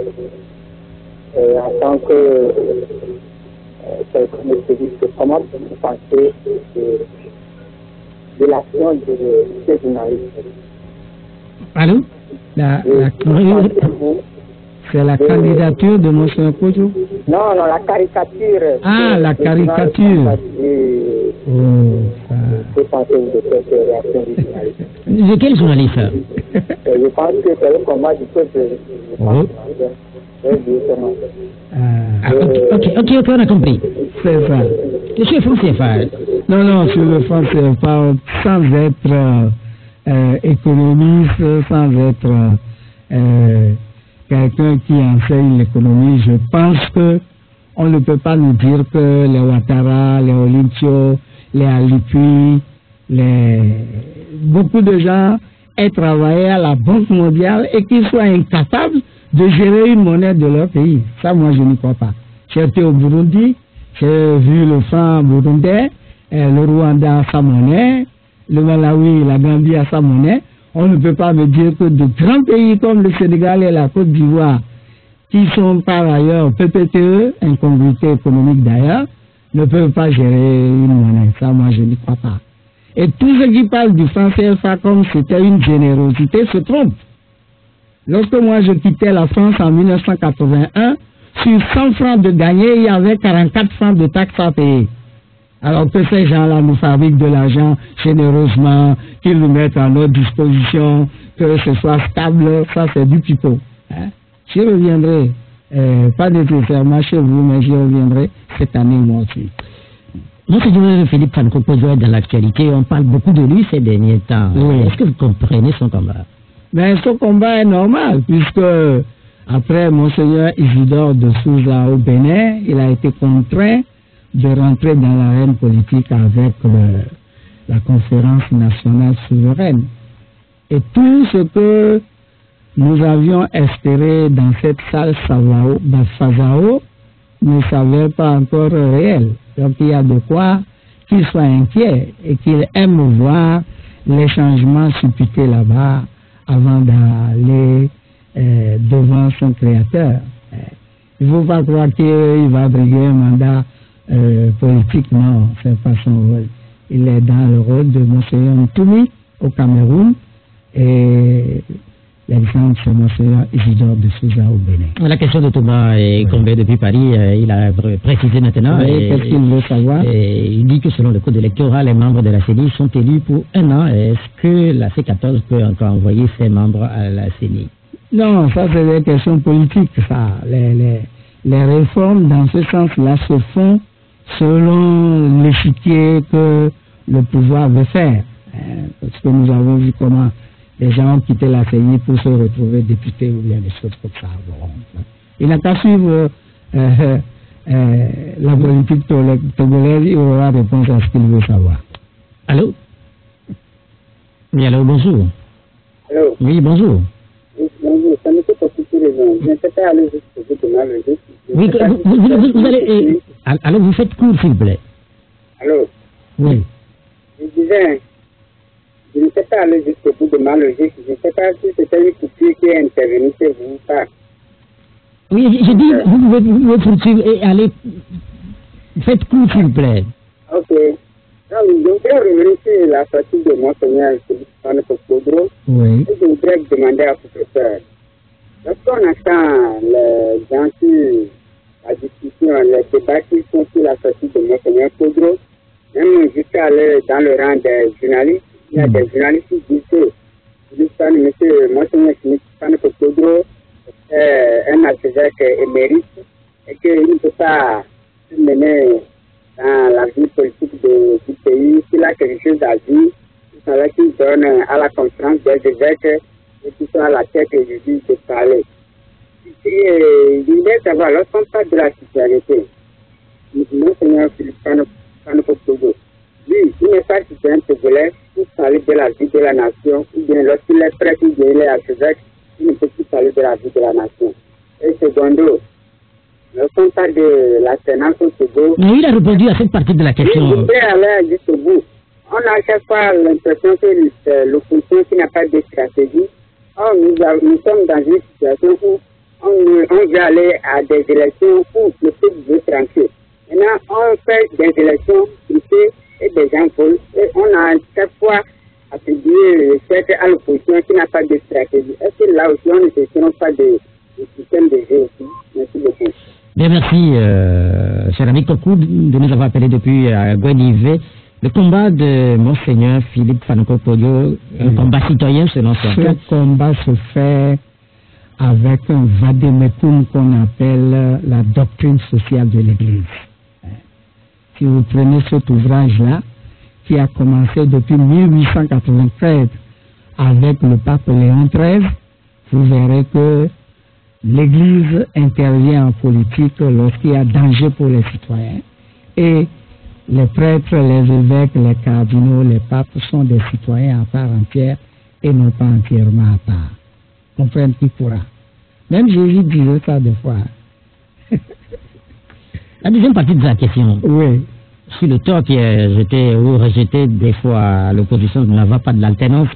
[SPEAKER 5] En tant que spécialiste, comment vous pensez de l'action de ces journalistes?
[SPEAKER 3] Allô? C'est la candidature de M. Kojo?
[SPEAKER 5] Non, la caricature.
[SPEAKER 3] Ah, la caricature.
[SPEAKER 5] Que pensez-vous de cette réaction du journaliste?
[SPEAKER 2] De quel journaliste?
[SPEAKER 5] Je pense que c'est le combat du peuple.
[SPEAKER 2] Ok, on a compris.
[SPEAKER 3] C'est ça.
[SPEAKER 2] Monsieur franc CFA.
[SPEAKER 3] Non, sur le franc CFA, sans être économiste, sans être quelqu'un qui enseigne l'économie, je pense que on ne peut pas nous dire que les Ouattara, les Olympio, les Alipui, beaucoup de gens aient travaillé à la Banque mondiale et qu'ils soient incapables de gérer une monnaie de leur pays. Ça, moi, je n'y crois pas. J'ai été au Burundi, j'ai vu le franc burundais, le Rwanda a sa monnaie, le Malawi, la Gambie a sa monnaie. On ne peut pas me dire que de grands pays comme le Sénégal et la Côte d'Ivoire, qui sont par ailleurs PPTE, incongruité économique d'ailleurs, ne peuvent pas gérer une monnaie. Ça, moi, je n'y crois pas. Et tous ceux qui parlent du franc CFA comme c'était une générosité se trompent. Lorsque moi, je quittais la France en 1981, sur 100 francs de gagné, il y avait 44 francs de taxes à payer. Alors que ces gens-là nous fabriquent de l'argent généreusement, qu'ils nous mettent à notre disposition, que ce soit stable, ça c'est du pipeau. Hein? J'y reviendrai, pas nécessairement chez vous, mais j'y reviendrai cette année moi aussi.
[SPEAKER 2] Monsieur Philippe Fanko doit être dans l'actualité, on parle beaucoup de lui ces derniers temps. Oui. Est-ce que vous comprenez son combat?
[SPEAKER 3] Mais son combat est normal, puisque après Monseigneur Isidore de Souza au Bénin, il a été contraint de rentrer dans l'arène politique avec la conférence nationale souveraine. Et tout ce que nous avions espéré dans cette salle Fazao ne s'avère pas encore réel. Donc il y a de quoi qu'il soit inquiet et qu'il aime voir les changements supputer là-bas avant d'aller devant son créateur. Il ne faut pas croire qu'il va briguer un mandat politique, non, c'est pas son rôle. Il est dans le rôle de Monseigneur Ntoumi au Cameroun et l'exemple c'est Monseigneur Isidore de Souza au Bénin.
[SPEAKER 2] La question de Thomas est Combé depuis Paris, il a précisé maintenant.
[SPEAKER 3] Qu'est-ce qu'il veut savoir?
[SPEAKER 2] Il dit que selon le code électoral, les membres de la CENI sont élus pour 1 an. Est-ce que la C14 peut encore envoyer ses membres à la CENI?
[SPEAKER 3] Non, ça c'est des questions politiques, ça. Les réformes dans ce sens-là se font selon l'échiquier que le pouvoir veut faire. Parce que nous avons vu comment les gens ont quitté la CENI pour se retrouver députés ou bien des choses comme ça. Bon, il n'a qu'à suivre la politique togolaise, il aura réponse à ce qu'il veut savoir.
[SPEAKER 2] Allô? Oui, allô, bonjour.
[SPEAKER 5] Allô?
[SPEAKER 2] Oui, bonjour.
[SPEAKER 5] Oui, bonjour, ça ne peut pas couper les gens. Je ne sais pas aller jusqu'au bout de ma logique.
[SPEAKER 2] Oui, vous allez... Alors, vous faites court, s'il vous plaît.
[SPEAKER 5] Allô?
[SPEAKER 2] Oui.
[SPEAKER 5] Je disais, je ne sais pas aller jusqu'au bout de ma logique. Je ne sais pas si c'était une coupure qui est intervenue chez vous ou pas.
[SPEAKER 2] Oui, j'ai dit, vous pouvez poursuivre et aller. Faites court, s'il vous plaît.
[SPEAKER 5] Ok. Donc, je voudrais revenir sur la sortie de Monseigneur Fanekopodro.
[SPEAKER 3] Oui.
[SPEAKER 5] Et je voudrais demander à professeur. Lorsqu'on entend les gens qui, la discussion, les débats qui sont sur la sortie de Monseigneur Podro, même jusqu'à aller dans le rang des journalistes, il y a des journalistes qui disent que M. Monseigneur Fanekopodro est un archevêque émérite et qu'il ne peut pas se mener dans la vie politique du pays. S'il a quelque chose à dire, il faudrait qu'il donne à la conférence des évêques et qui sont à la tête et je dis de parler. Je voudrais savoir, lorsqu'on parle de la citoyenneté, Monseigneur Philippe Fanekopodro, lui, il n'est pas citoyen togolais pour parler de la vie de la nation, ou bien lorsqu'il est prêt, il est archevêque, il ne peut plus parler de la vie de la nation. Et secondo, lorsqu'on parle de l'alternance au Togo,
[SPEAKER 2] Mais il a répondu à cette partie de la question.
[SPEAKER 5] je voudrais aller jusqu'au bout. On a à chaque fois l'impression que l'opposition qui n'a pas de stratégie, nous sommes dans une situation où on veut aller à des élections où le peuple veut tranquille. Maintenant, on fait des élections privées et des gens volent. Et on a à chaque fois attribué le chef à l'opposition qui n'a pas de stratégie. Est-ce que là aussi, on ne questionne pas de système de jeu aussi? Merci beaucoup.
[SPEAKER 2] Bien, merci, cher ami Kokou, de nous avoir appelé depuis Guédivé. Le combat de Monseigneur Philippe Fanekopodro, un combat citoyen selon son cas.
[SPEAKER 3] Ce combat se fait avec un vadémécum qu'on appelle la doctrine sociale de l'Église. Si vous prenez cet ouvrage-là, qui a commencé depuis 1893 avec le pape Léon XIII, vous verrez que l'Église intervient en politique lorsqu'il y a danger pour les citoyens. Et les prêtres, les évêques, les cardinaux, les papes sont des citoyens à part entière et non pas entièrement à part. Comprendre qui pourra. Même Jésus disait ça des fois.
[SPEAKER 2] La deuxième partie de la question.
[SPEAKER 3] Oui.
[SPEAKER 2] Sur le tort qui est jeté ou rejeté des fois à l'opposition de n'avoir pas de l'alternance,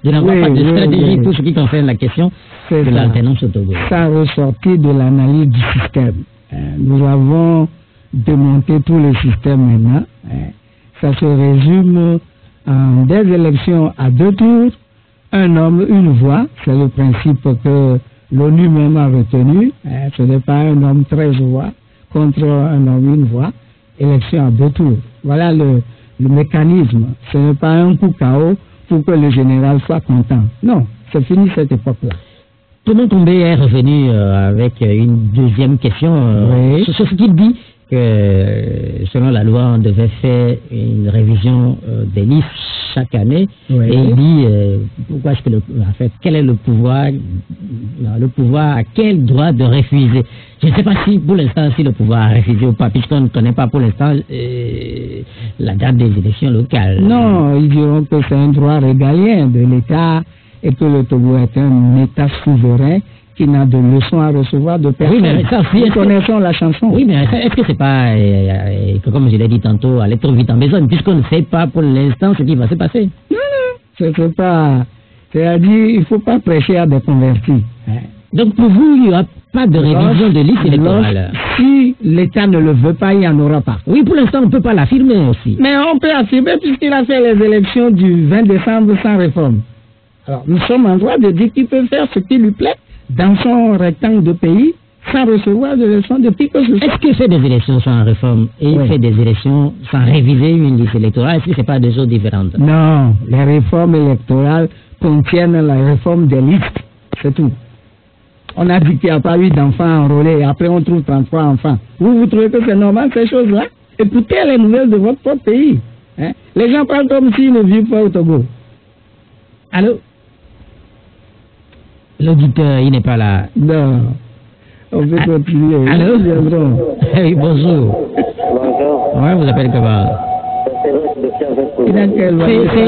[SPEAKER 2] de n'avoir pas de stratégie pour ce qui concerne la question de l'alternance au Togo.
[SPEAKER 3] Ça a ressorti de l'analyse du système. Nous avons démonté tous les systèmes maintenant. Ça se résume en des élections à 2 tours, un homme, une voix. C'est le principe que l'ONU même a retenu. Ce n'est pas un homme 13 voix contre un homme, une voix. Élection à 2 tours. Voilà le mécanisme. Ce n'est pas un coup KO pour que le général soit content. Non, c'est fini cette époque-là.
[SPEAKER 2] Thomas Tombé est revenu avec une deuxième question sur ce qu'il dit que selon la loi on devait faire une révision des listes chaque année et il dit pourquoi est-ce que en fait quel est le pouvoir a quel droit de refuser. Je ne sais pas si pour l'instant si le pouvoir a refusé ou pas puisqu'on ne connaît pas pour l'instant la date des élections locales.
[SPEAKER 3] Non, ils diront que c'est un droit régalien de l'État et que le Togo est un État souverain qui n'a de leçons à recevoir de personne. Oui, mais ça aussi, nous connaissons la chanson.
[SPEAKER 2] Oui, mais est-ce que c'est pas, comme je l'ai dit tantôt, aller trop vite en besogne, puisqu'on ne sait pas pour l'instant ce qui va se passer?
[SPEAKER 3] Non, c'est pas. C'est-à-dire, il ne faut pas prêcher à des convertis.
[SPEAKER 2] Donc pour vous, il n'y aura pas de révision de liste électorale?
[SPEAKER 3] Si l'État ne le veut pas, il n'y en aura pas.
[SPEAKER 2] Oui, pour l'instant, on ne peut pas l'affirmer aussi.
[SPEAKER 3] Mais on peut affirmer puisqu'il a fait les élections du 20 décembre sans réforme. Alors, nous sommes en droit de dire qu'il peut faire ce qui lui plaît dans son rectangle de pays sans recevoir de leçons de qui que ce soit.
[SPEAKER 2] Est-ce qu'il fait des élections sans réforme et il fait des élections sans réviser une liste électorale? Est-ce que ce n'est pas deux choses différentes?
[SPEAKER 3] Non, les réformes électorales contiennent la réforme des listes, c'est tout. On a dit qu'il n'y a pas eu d'enfants enrôlés et après on trouve 33 enfants. Vous trouvez que c'est normal ces choses-là? Écoutez les nouvelles de votre propre pays. Les gens parlent comme s'ils ne vivent pas au Togo.
[SPEAKER 2] Allô? L'auditeur, il n'est pas là.
[SPEAKER 3] Non. On peut continuer.
[SPEAKER 2] Allô? Oui, bonjour.
[SPEAKER 5] Bonjour.
[SPEAKER 2] Ouais, vous appelez comment?
[SPEAKER 3] C'est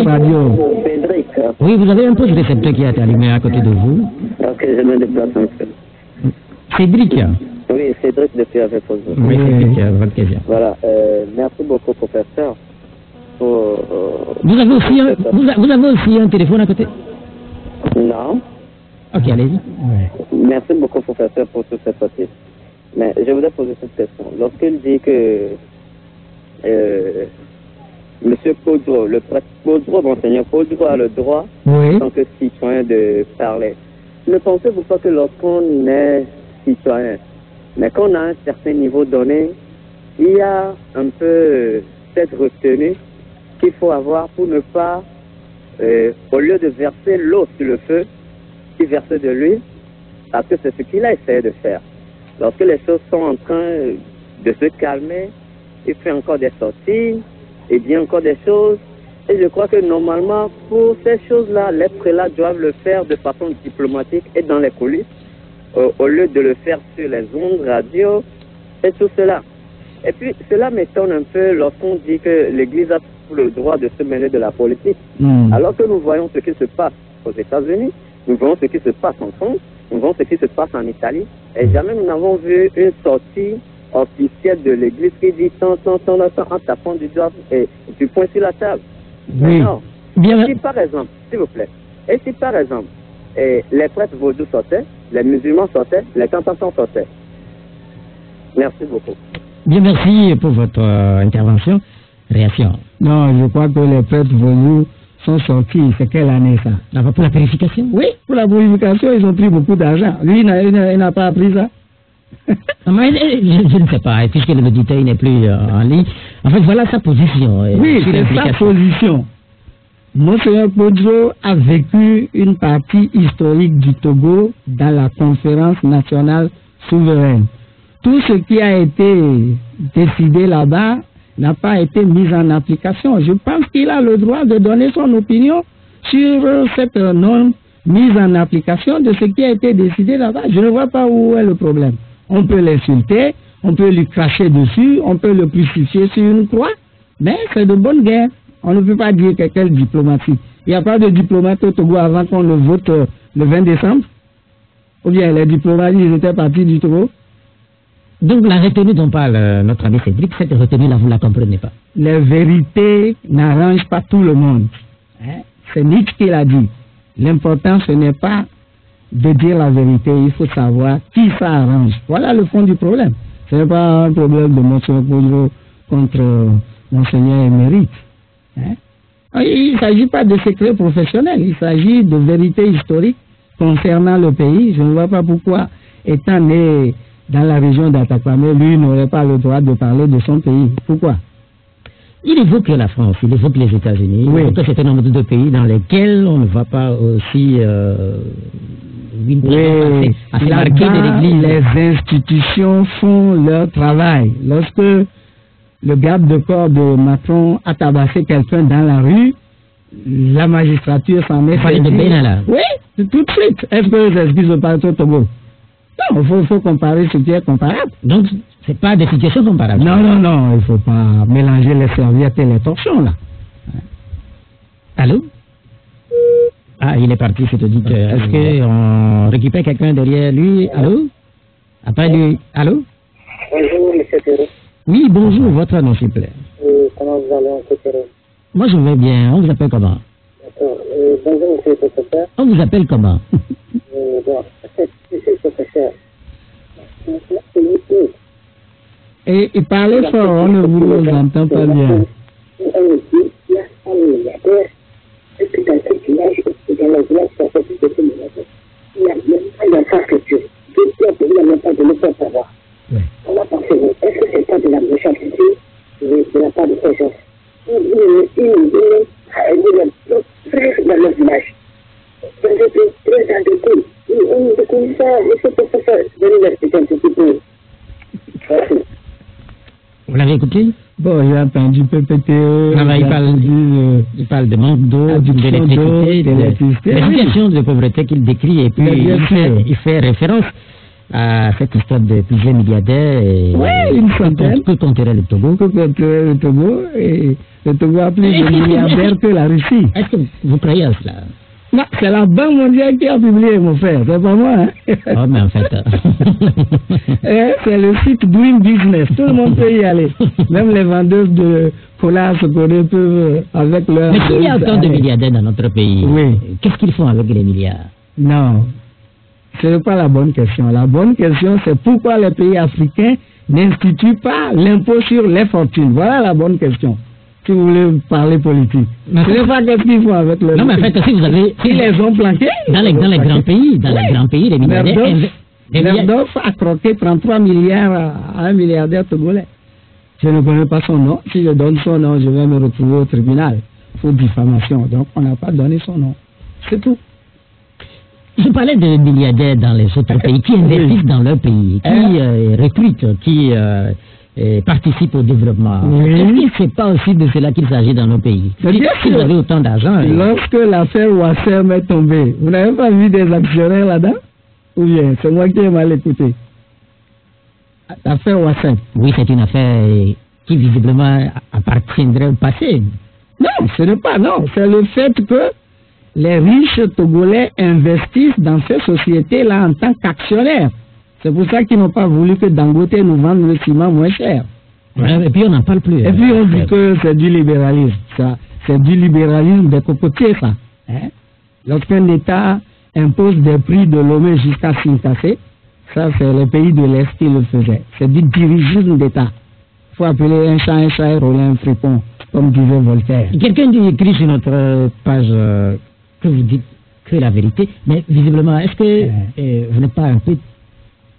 [SPEAKER 3] radio.
[SPEAKER 5] Cédric.
[SPEAKER 2] Oui, vous avez un poste récepteur qui est allumé à côté de vous.
[SPEAKER 5] Ok, je me déplace un peu.
[SPEAKER 2] Cédric.
[SPEAKER 5] Oui, Cédric depuis avec vous.
[SPEAKER 2] Oui, Cédric, votre question.
[SPEAKER 5] Voilà, merci beaucoup, professeur.
[SPEAKER 2] Vous avez aussi un téléphone à côté?
[SPEAKER 5] Non.
[SPEAKER 2] Ok, allez-y.
[SPEAKER 3] Ouais.
[SPEAKER 6] Merci beaucoup, professeur, pour toute cette partie. Mais je voudrais poser cette question. Lorsqu'il dit que Monsieur Podro, le prêtre Podro, monseigneur Podro a le droit,
[SPEAKER 3] Oui.
[SPEAKER 6] en tant que citoyen, de parler. Ne pensez-vous pas que lorsqu'on est citoyen, mais qu'on a un certain niveau donné, il y a un peu cette retenue qu'il faut avoir pour ne pas, au lieu de verser l'eau sur le feu, qui verse de l'huile, parce que c'est ce qu'il a essayé de faire. Lorsque les choses sont en train de se calmer, il fait encore des sorties, il dit encore des choses, et je crois que normalement, pour ces choses-là, les prélats doivent le faire de façon diplomatique et dans les coulisses, au lieu de le faire sur les ondes radio et tout cela. Et puis, cela m'étonne un peu lorsqu'on dit que l'Église a le droit de se mêler de la politique, alors que nous voyons ce qui se passe aux États-Unis, nous voyons ce qui se passe en France, nous voyons ce qui se passe en Italie, et jamais nous n'avons vu une sortie officielle de l'Église qui dit tant, en tapant du doigt et du poing sur la table.
[SPEAKER 3] Oui.
[SPEAKER 6] Non.
[SPEAKER 2] Bien.
[SPEAKER 6] Si par exemple, s'il vous plaît, et si par exemple, les prêtres vaudous sortaient, les musulmans sortaient, les cantations sortaient. Merci beaucoup.
[SPEAKER 2] Bien, merci pour votre intervention. Réaction.
[SPEAKER 3] Non, je crois que les prêtres vaudous sont sortis. C'est quelle année ça?
[SPEAKER 2] D'abord pour la purification.
[SPEAKER 3] Oui, pour la purification, ils ont pris beaucoup d'argent. Lui, il n'a pas appris ça.
[SPEAKER 2] Non, mais, je ne sais pas, puisque le détail n'est plus en ligne. En fait, voilà sa position.
[SPEAKER 3] Oui, c'est sa position. Monseigneur Podro a vécu une partie historique du Togo dans la conférence nationale souveraine. Tout ce qui a été décidé là-bas n'a pas été mis en application. Je pense qu'il a le droit de donner son opinion sur cette non-mise en application de ce qui a été décidé là-bas. Je ne vois pas où est le problème. On peut l'insulter, on peut lui cracher dessus, on peut le crucifier sur une croix, mais c'est de bonne guerre. On ne peut pas dire que quelle diplomatie. Il n'y a pas de diplomate au Togo avant qu'on le vote le 20 décembre. Ou bien les diplomates, ils étaient partis du Togo.
[SPEAKER 2] Donc la retenue dont parle notre ami Cédric, cette retenue-là, vous ne la comprenez pas.
[SPEAKER 3] Les vérités n'arrangent pas tout le monde. Hein? C'est Nietzsche qui l'a dit. L'important, ce n'est pas de dire la vérité, il faut savoir qui ça arrange. Voilà le fond du problème. Ce n'est pas un problème de Monseigneur Podro contre Monseigneur émérite. Hein? Il ne s'agit pas de secret professionnel, il s'agit de vérité historique concernant le pays. Je ne vois pas pourquoi, étant né dans la région d'Atakwame, lui n'aurait pas le droit de parler de son pays. Pourquoi?
[SPEAKER 2] Il évoque la France, il évoque les États-Unis, il évoque un certain nombre de pays dans lesquels on ne va pas aussi une présence assez marquée de l'Église.
[SPEAKER 3] Les institutions font leur travail. Lorsque le garde de corps de Macron a tabassé quelqu'un dans la rue, la magistrature s'en est
[SPEAKER 2] saisie. De Benalla.
[SPEAKER 3] Oui, tout de suite. Est-ce que les excuses au parti au Togo? Non, il faut comparer ce qui est comparable.
[SPEAKER 2] Donc, ce n'est pas des situations comparables.
[SPEAKER 3] Non, il ne faut pas mélanger les serviettes et les torchons, là.
[SPEAKER 2] Allô? Ah, il est parti, cet auditeur. Est-ce qu'on récupère quelqu'un derrière lui? Allô? Après lui, allô?
[SPEAKER 5] Bonjour, M. Thérault.
[SPEAKER 2] Oui, bonjour, votre nom, s'il vous plaît.
[SPEAKER 5] Comment vous allez, M. Thérault?
[SPEAKER 2] Moi, je vais bien. On vous appelle comment?
[SPEAKER 5] D'accord. Bonjour, M. le professeur.
[SPEAKER 2] On vous appelle comment?
[SPEAKER 5] Bon, monsieur le professeur.
[SPEAKER 3] Et parlez fort, on ne vous entend pas bien.
[SPEAKER 5] Il y a un milliardaire, et puis dans ce village, dans le village, ça fait plus de 2 milliardaires. Il n'y a même pas d'infrastructure. Il n'y a même pas de leçon à savoir. Comment pensez-vous? Est-ce que c'est pas de la méchanceté de la part de ces gens? Il nous a aidé le frère dans le village. Donc, j'étais très endetté. On nous découvre ça, monsieur le professeur, de l'université un petit peu. Merci.
[SPEAKER 2] Vous l'avez écouté?
[SPEAKER 3] Bon, j'ai entendu PPTE.
[SPEAKER 2] Il parle de manque d'eau, d'électricité, des situations de pauvreté qu'il décrit, et puis il fait référence à cette histoire de plusieurs milliardaires.
[SPEAKER 3] Oui, une centaine.
[SPEAKER 2] Que compterait le Togo?
[SPEAKER 3] Et le Togo a plus de milliardaires que la Russie.
[SPEAKER 2] Est-ce que vous croyez à cela?
[SPEAKER 3] Non, c'est la Banque mondiale qui a publié, mon frère, c'est pas moi. Hein?
[SPEAKER 2] Oh, mais en fait...
[SPEAKER 3] c'est le site Doing Business, tout le monde peut y aller. Même les vendeuses de cola chocolat peuvent, avec leur...
[SPEAKER 2] Mais s'il y a autant de milliardaires dans notre pays,
[SPEAKER 3] oui.
[SPEAKER 2] Qu'est-ce qu'ils font avec les milliards?
[SPEAKER 3] Non, Ce n'est pas la bonne question. La bonne question, c'est pourquoi les pays africains n'instituent pas l'impôt sur les fortunes. Voilà la bonne question. Si vous voulez parler politique. Mais ce n'est pas qu'est-ce qu'ils font avec le...
[SPEAKER 2] Non, mais en fait, si vous avez...
[SPEAKER 3] Ils les ont planqués.
[SPEAKER 2] Dans les grands pays, les milliardaires...
[SPEAKER 3] Merdorf a croqué 33 milliards à un milliardaire togolais. Je ne connais pas son nom. Si je donne son nom, je vais me retrouver au tribunal pour diffamation. Donc, on n'a pas donné son nom. C'est tout.
[SPEAKER 2] Je parlais de milliardaires dans les autres pays qui investissent dans leur pays, qui recrutent, qui participent au développement. Est-ce que ce n'est pas aussi de cela qu'il s'agit dans nos pays? Si vous avez autant d'argent...
[SPEAKER 3] Lorsque l'affaire Wassem est tombée, vous n'avez pas vu des actionnaires là-dedans? Ou bien, c'est moi qui ai mal écouté. L'affaire Wassem.
[SPEAKER 2] Oui, c'est une affaire qui visiblement appartiendrait au passé.
[SPEAKER 3] Non, ce n'est pas, non. C'est le fait que les riches Togolais investissent dans ces sociétés-là en tant qu'actionnaires. C'est pour ça qu'ils n'ont pas voulu que Dangote nous vende le ciment moins cher.
[SPEAKER 2] Et puis on n'en parle plus.
[SPEAKER 3] Et puis on dit que c'est du libéralisme. Ça, c'est du libéralisme des cocotiers, ça. Lorsqu'un État impose des prix de Lomé jusqu'à Sinkassé, ça c'est les pays de l'Est qui le faisaient. C'est du dirigisme d'État. Il faut appeler un chat et rouler un fripon, comme disait Voltaire.
[SPEAKER 2] Quelqu'un écrit sur notre page que vous dites que la vérité, mais visiblement, est-ce que vous n'êtes pas un peu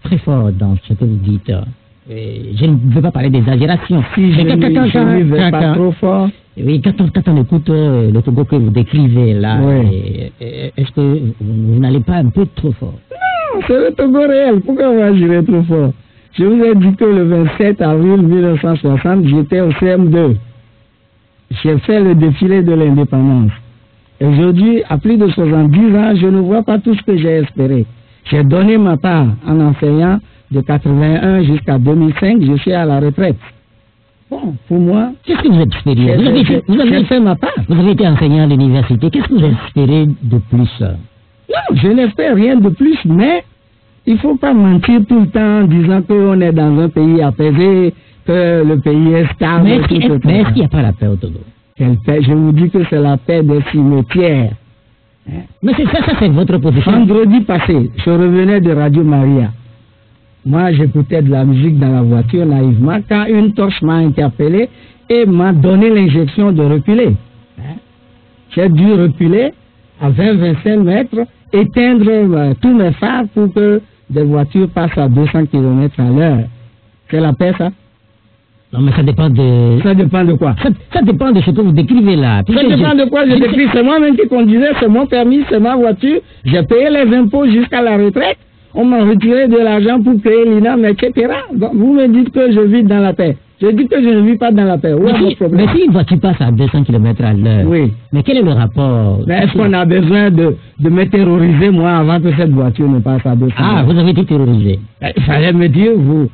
[SPEAKER 2] très fort dans ce que vous dites? Je ne veux pas parler d'exagération.
[SPEAKER 3] Si je ne vais pas trop fort.
[SPEAKER 2] Oui, quand on écoute le Togo que vous décrivez là, est-ce que vous n'allez pas un peu trop fort?
[SPEAKER 3] Non, c'est le Togo réel. Pourquoi moi j'irai trop fort? Je vous ai dit que le 27 avril 1960, j'étais au CM2. J'ai fait le défilé de l'indépendance. Aujourd'hui, à plus de 70 ans, je ne vois pas tout ce que j'ai espéré. J'ai donné ma part en enseignant de 81 jusqu'à 2005, je suis à la retraite. Bon, pour moi...
[SPEAKER 2] Qu'est-ce que vous espérez? Vous avez fait ma part. Vous avez été enseignant à l'université. Qu'est-ce que vous espérez de plus?
[SPEAKER 3] Non, je n'espère rien de plus, mais il ne faut pas mentir tout le temps en disant qu'on est dans un pays apaisé, que le pays est stable.
[SPEAKER 2] Mais est-ce qu'il n'y a pas la paix au Togo?
[SPEAKER 3] Quelle paix? Je vous dis que c'est la paix des cimetières.
[SPEAKER 2] Mais c'est ça c'est votre position.
[SPEAKER 3] Vendredi passé, je revenais de Radio Maria. Moi, j'écoutais de la musique dans la voiture naïvement quand une torche m'a interpellé et m'a donné l'injection de reculer. J'ai dû reculer à 20-25 mètres, éteindre tous mes phares pour que des voitures passent à 200 km à l'heure. C'est la paix, ça?
[SPEAKER 2] Non, mais ça dépend de...
[SPEAKER 3] Ça dépend de quoi?
[SPEAKER 2] Ça dépend de ce que vous décrivez là.
[SPEAKER 3] Ça dépend de quoi je décris. C'est moi-même qui conduisais, c'est mon permis, c'est ma voiture. J'ai payé les impôts jusqu'à la retraite. On m'a retiré de l'argent pour payer l'INAM, etc. Donc, vous me dites que je vis dans la paix. Je dis que je ne vis pas dans la paix.
[SPEAKER 2] Mais si une voiture passe à 200 km à l'heure,
[SPEAKER 3] oui.
[SPEAKER 2] Mais quel est le rapport?
[SPEAKER 3] Est-ce qu'on a besoin de me terroriser, moi, avant que cette voiture ne passe à 200 km?
[SPEAKER 2] Ah, vous avez été terrorisé.
[SPEAKER 3] Il fallait me dire, vous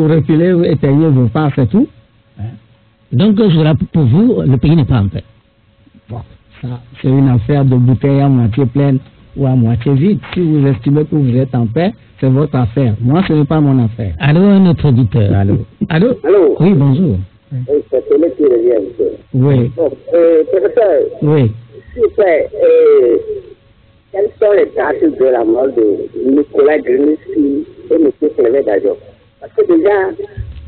[SPEAKER 3] reculez, vous éteignez vos phares, c'est tout.
[SPEAKER 2] Donc, pour vous, le pays n'est pas en paix.
[SPEAKER 3] Bon, ça, c'est une affaire de bouteille à moitié pleine ou à moitié vide. Si vous estimez que vous êtes en paix, c'est votre affaire. Moi, ce n'est pas mon affaire.
[SPEAKER 2] Allô, notre auditeur. Allô.
[SPEAKER 5] Allô?
[SPEAKER 2] Oui, bonjour.
[SPEAKER 5] C'est celui qui revient, monsieur.
[SPEAKER 3] Oui.
[SPEAKER 5] Bon, professeur.
[SPEAKER 3] Oui.
[SPEAKER 5] S'il vous plaît, quelles sont les dates de la mort de Nicolas Grinisky et M. Clément Dajon? Parce que déjà,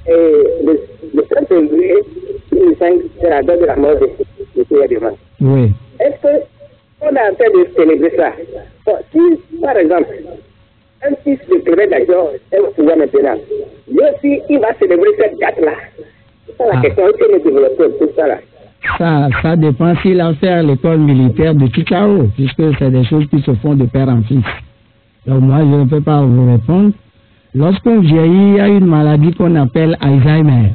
[SPEAKER 5] le 30 février 2005, c'est la date de la mort de M. Yadema.
[SPEAKER 3] Oui.
[SPEAKER 5] Est-ce qu'on a en train de célébrer ça? Bon, si, par exemple, un fils de Clément Dajon est au pouvoir maintenant, lui aussi, il va célébrer cette date-là. C'est ça la question, que le développeur, tout ça là.
[SPEAKER 3] Ça dépend s'il a fait à l'école militaire de Chicago, puisque c'est des choses qui se font de père en fils. Donc moi, je ne peux pas vous répondre. Lorsqu'on vieillit, il y a une maladie qu'on appelle Alzheimer.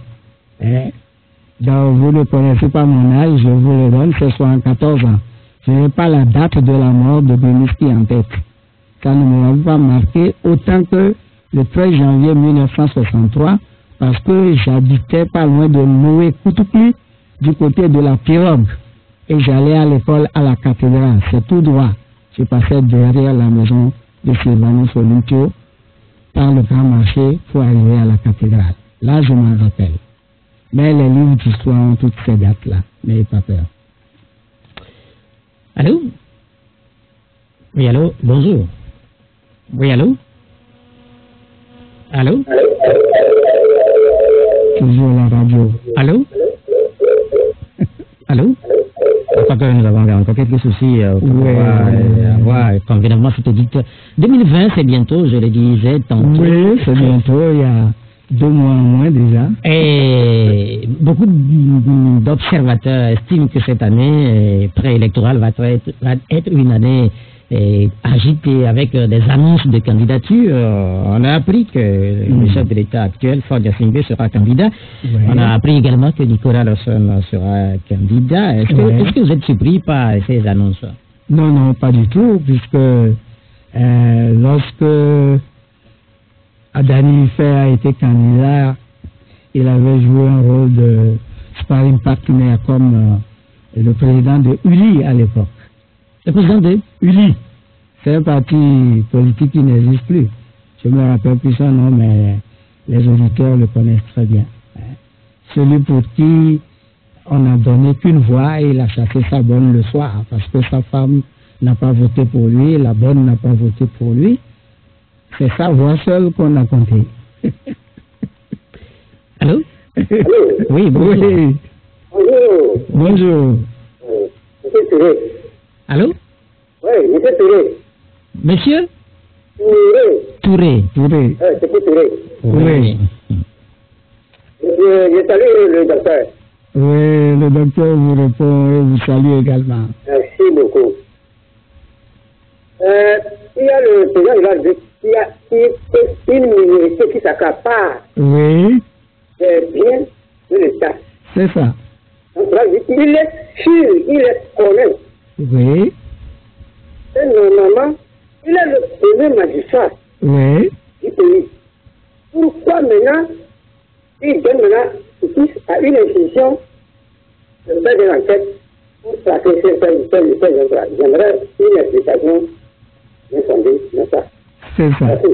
[SPEAKER 3] Donc vous ne connaissez pas mon âge, je vous le donne, c'est 74 ans. Je n'ai pas la date de la mort de Grinisky en tête. Ça ne me pas marqué autant que le 13 janvier 1963, parce que j'habitais pas loin de Noé Koutoukli, du côté de la Pirogue. Et j'allais à l'école à la cathédrale. C'est tout droit. Je passais derrière la maison de Sylvanus Olympio par le grand marché pour arriver à la cathédrale. Là, je m'en rappelle. Mais les livres d'histoire ont toutes ces dates-là. N'ayez pas peur.
[SPEAKER 2] Allô? Oui, allô? Bonjour. Oui, allô? Allô?
[SPEAKER 3] Toujours la radio.
[SPEAKER 2] Allô? Allô? Je crois que nous avons encore quelques soucis pour pouvoir avoir convenablement cette audite. 2020, c'est bientôt, je le disais tantôt.
[SPEAKER 3] Oui, c'est bientôt, il y a 2 mois en moins déjà.
[SPEAKER 2] Et beaucoup d'observateurs estiment que cette année préélectorale va être une année agitée avec des annonces de candidature. On a appris que le chef de l'État actuel, Ford Yassingbe, sera candidat.
[SPEAKER 3] Ouais.
[SPEAKER 2] On a appris également que Nicolas Lawson sera candidat. Est-ce que vous êtes surpris par ces annonces?
[SPEAKER 3] Non, non, pas du tout, puisque lorsque Adani Faye a été candidat, il avait joué un rôle de sparring partner comme le président de ULI à l'époque.
[SPEAKER 2] Le président de
[SPEAKER 3] ULI, c'est un parti politique qui n'existe plus. Je me rappelle plus son nom, mais les auditeurs le connaissent très bien. Celui pour qui on n'a donné qu'une voix et il a chassé sa bonne le soir, parce que sa femme n'a pas voté pour lui, la bonne n'a pas voté pour lui. C'est sa voix seule qu'on a comptée.
[SPEAKER 2] Allô?
[SPEAKER 5] Allô?
[SPEAKER 2] Oui, bonjour.
[SPEAKER 3] Oui.
[SPEAKER 5] Bonjour.
[SPEAKER 3] Bonjour.
[SPEAKER 5] Monsieur Touré.
[SPEAKER 2] Allô?
[SPEAKER 5] Oui, monsieur Touré.
[SPEAKER 2] Monsieur?
[SPEAKER 5] Touré.
[SPEAKER 2] Touré.
[SPEAKER 5] C'est pour Touré.
[SPEAKER 3] Oui.
[SPEAKER 5] Je salue le docteur.
[SPEAKER 3] Oui, le docteur vous répond et vous salue également.
[SPEAKER 5] Merci beaucoup. Il y a le président de la République, il y a une minorité qui s'accapare
[SPEAKER 3] Oui,
[SPEAKER 5] des biens de l'État.
[SPEAKER 3] c'est ça.
[SPEAKER 5] Donc, il est sûr, il est honnête.
[SPEAKER 3] Oui,
[SPEAKER 5] Et normalement, il est le premier magistrat
[SPEAKER 3] oui.
[SPEAKER 5] du pays. Pourquoi maintenant, il donne maintenant à une institution de faire des enquêtes pour traquer ces gens-là? J'aimerais une explication bien fondée, n'est-ce pas?
[SPEAKER 3] C'est ça.
[SPEAKER 5] Merci.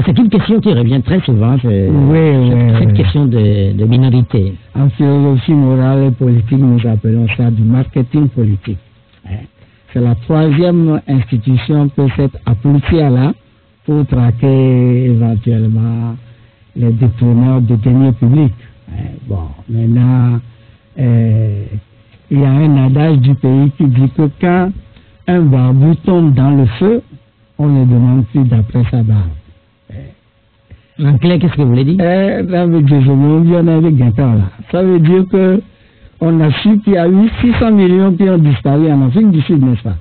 [SPEAKER 2] C'est une question qui revient très souvent, cette question de minorité.
[SPEAKER 3] En philosophie morale et politique, nous appelons ça du marketing politique. C'est la 3e institution que cette appliquée-là pour traquer éventuellement les détourneurs de deniers publics. Bon, maintenant, il y a un adage du pays qui dit que quand un barbu tombe dans le feu, on ne demande plus d'après sa barbe.
[SPEAKER 2] En clair, qu'est-ce que vous voulez dire?
[SPEAKER 3] Ça veut dire que on a su qu'il y a eu 600 millions qui ont disparu en Afrique du Sud, n'est-ce pas?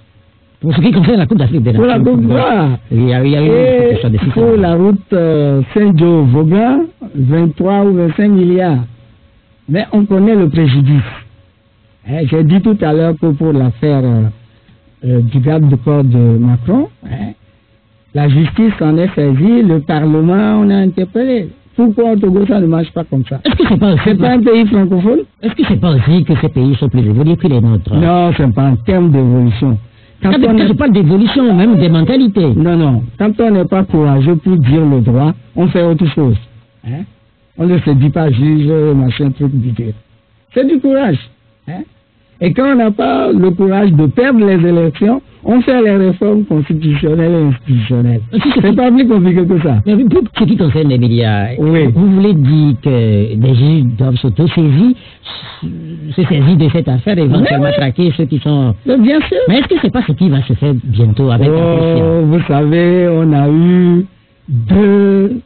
[SPEAKER 2] Pour ce qui concerne la Coupe d'Afrique des Nations.
[SPEAKER 3] Pour la Coupe d'Afrique.
[SPEAKER 2] Il y a eu une question de 600
[SPEAKER 3] pour la route Saint-Joe-Vaughan, 23 ou 25 milliards. Mais on connaît le préjudice. J'ai dit tout à l'heure que pour l'affaire du garde de corps de Macron, la justice en est saisie, le Parlement on a interpellé. Pourquoi au Togo ça ne marche pas comme ça?
[SPEAKER 2] Est-ce que c'est pas aussi...
[SPEAKER 3] C'est pas un pays francophone?
[SPEAKER 2] Est-ce que c'est pas aussi que ces pays sont plus évolués que les nôtres?
[SPEAKER 3] Non, c'est pas en termes d'évolution.
[SPEAKER 2] Quand je parle d'évolution, même des mentalités.
[SPEAKER 3] Non, non. Quand on n'est pas courageux pour dire le droit, on fait autre chose. On ne se dit pas juge, machin, truc, bidule. C'est du courage. Et quand on n'a pas le courage de perdre les élections, on fait les réformes constitutionnelles et institutionnelles. C'est pas plus compliqué que ça.
[SPEAKER 2] Mais pour ce qui concerne les médias,
[SPEAKER 3] oui.
[SPEAKER 2] Vous voulez dire que les juges doivent s'auto-saisir de cette affaire et éventuellement traquer ceux qui sont...
[SPEAKER 3] Mais bien sûr.
[SPEAKER 2] Mais est-ce que c'est pas ce qui va se faire bientôt avec la police?
[SPEAKER 3] Vous savez, on a eu 2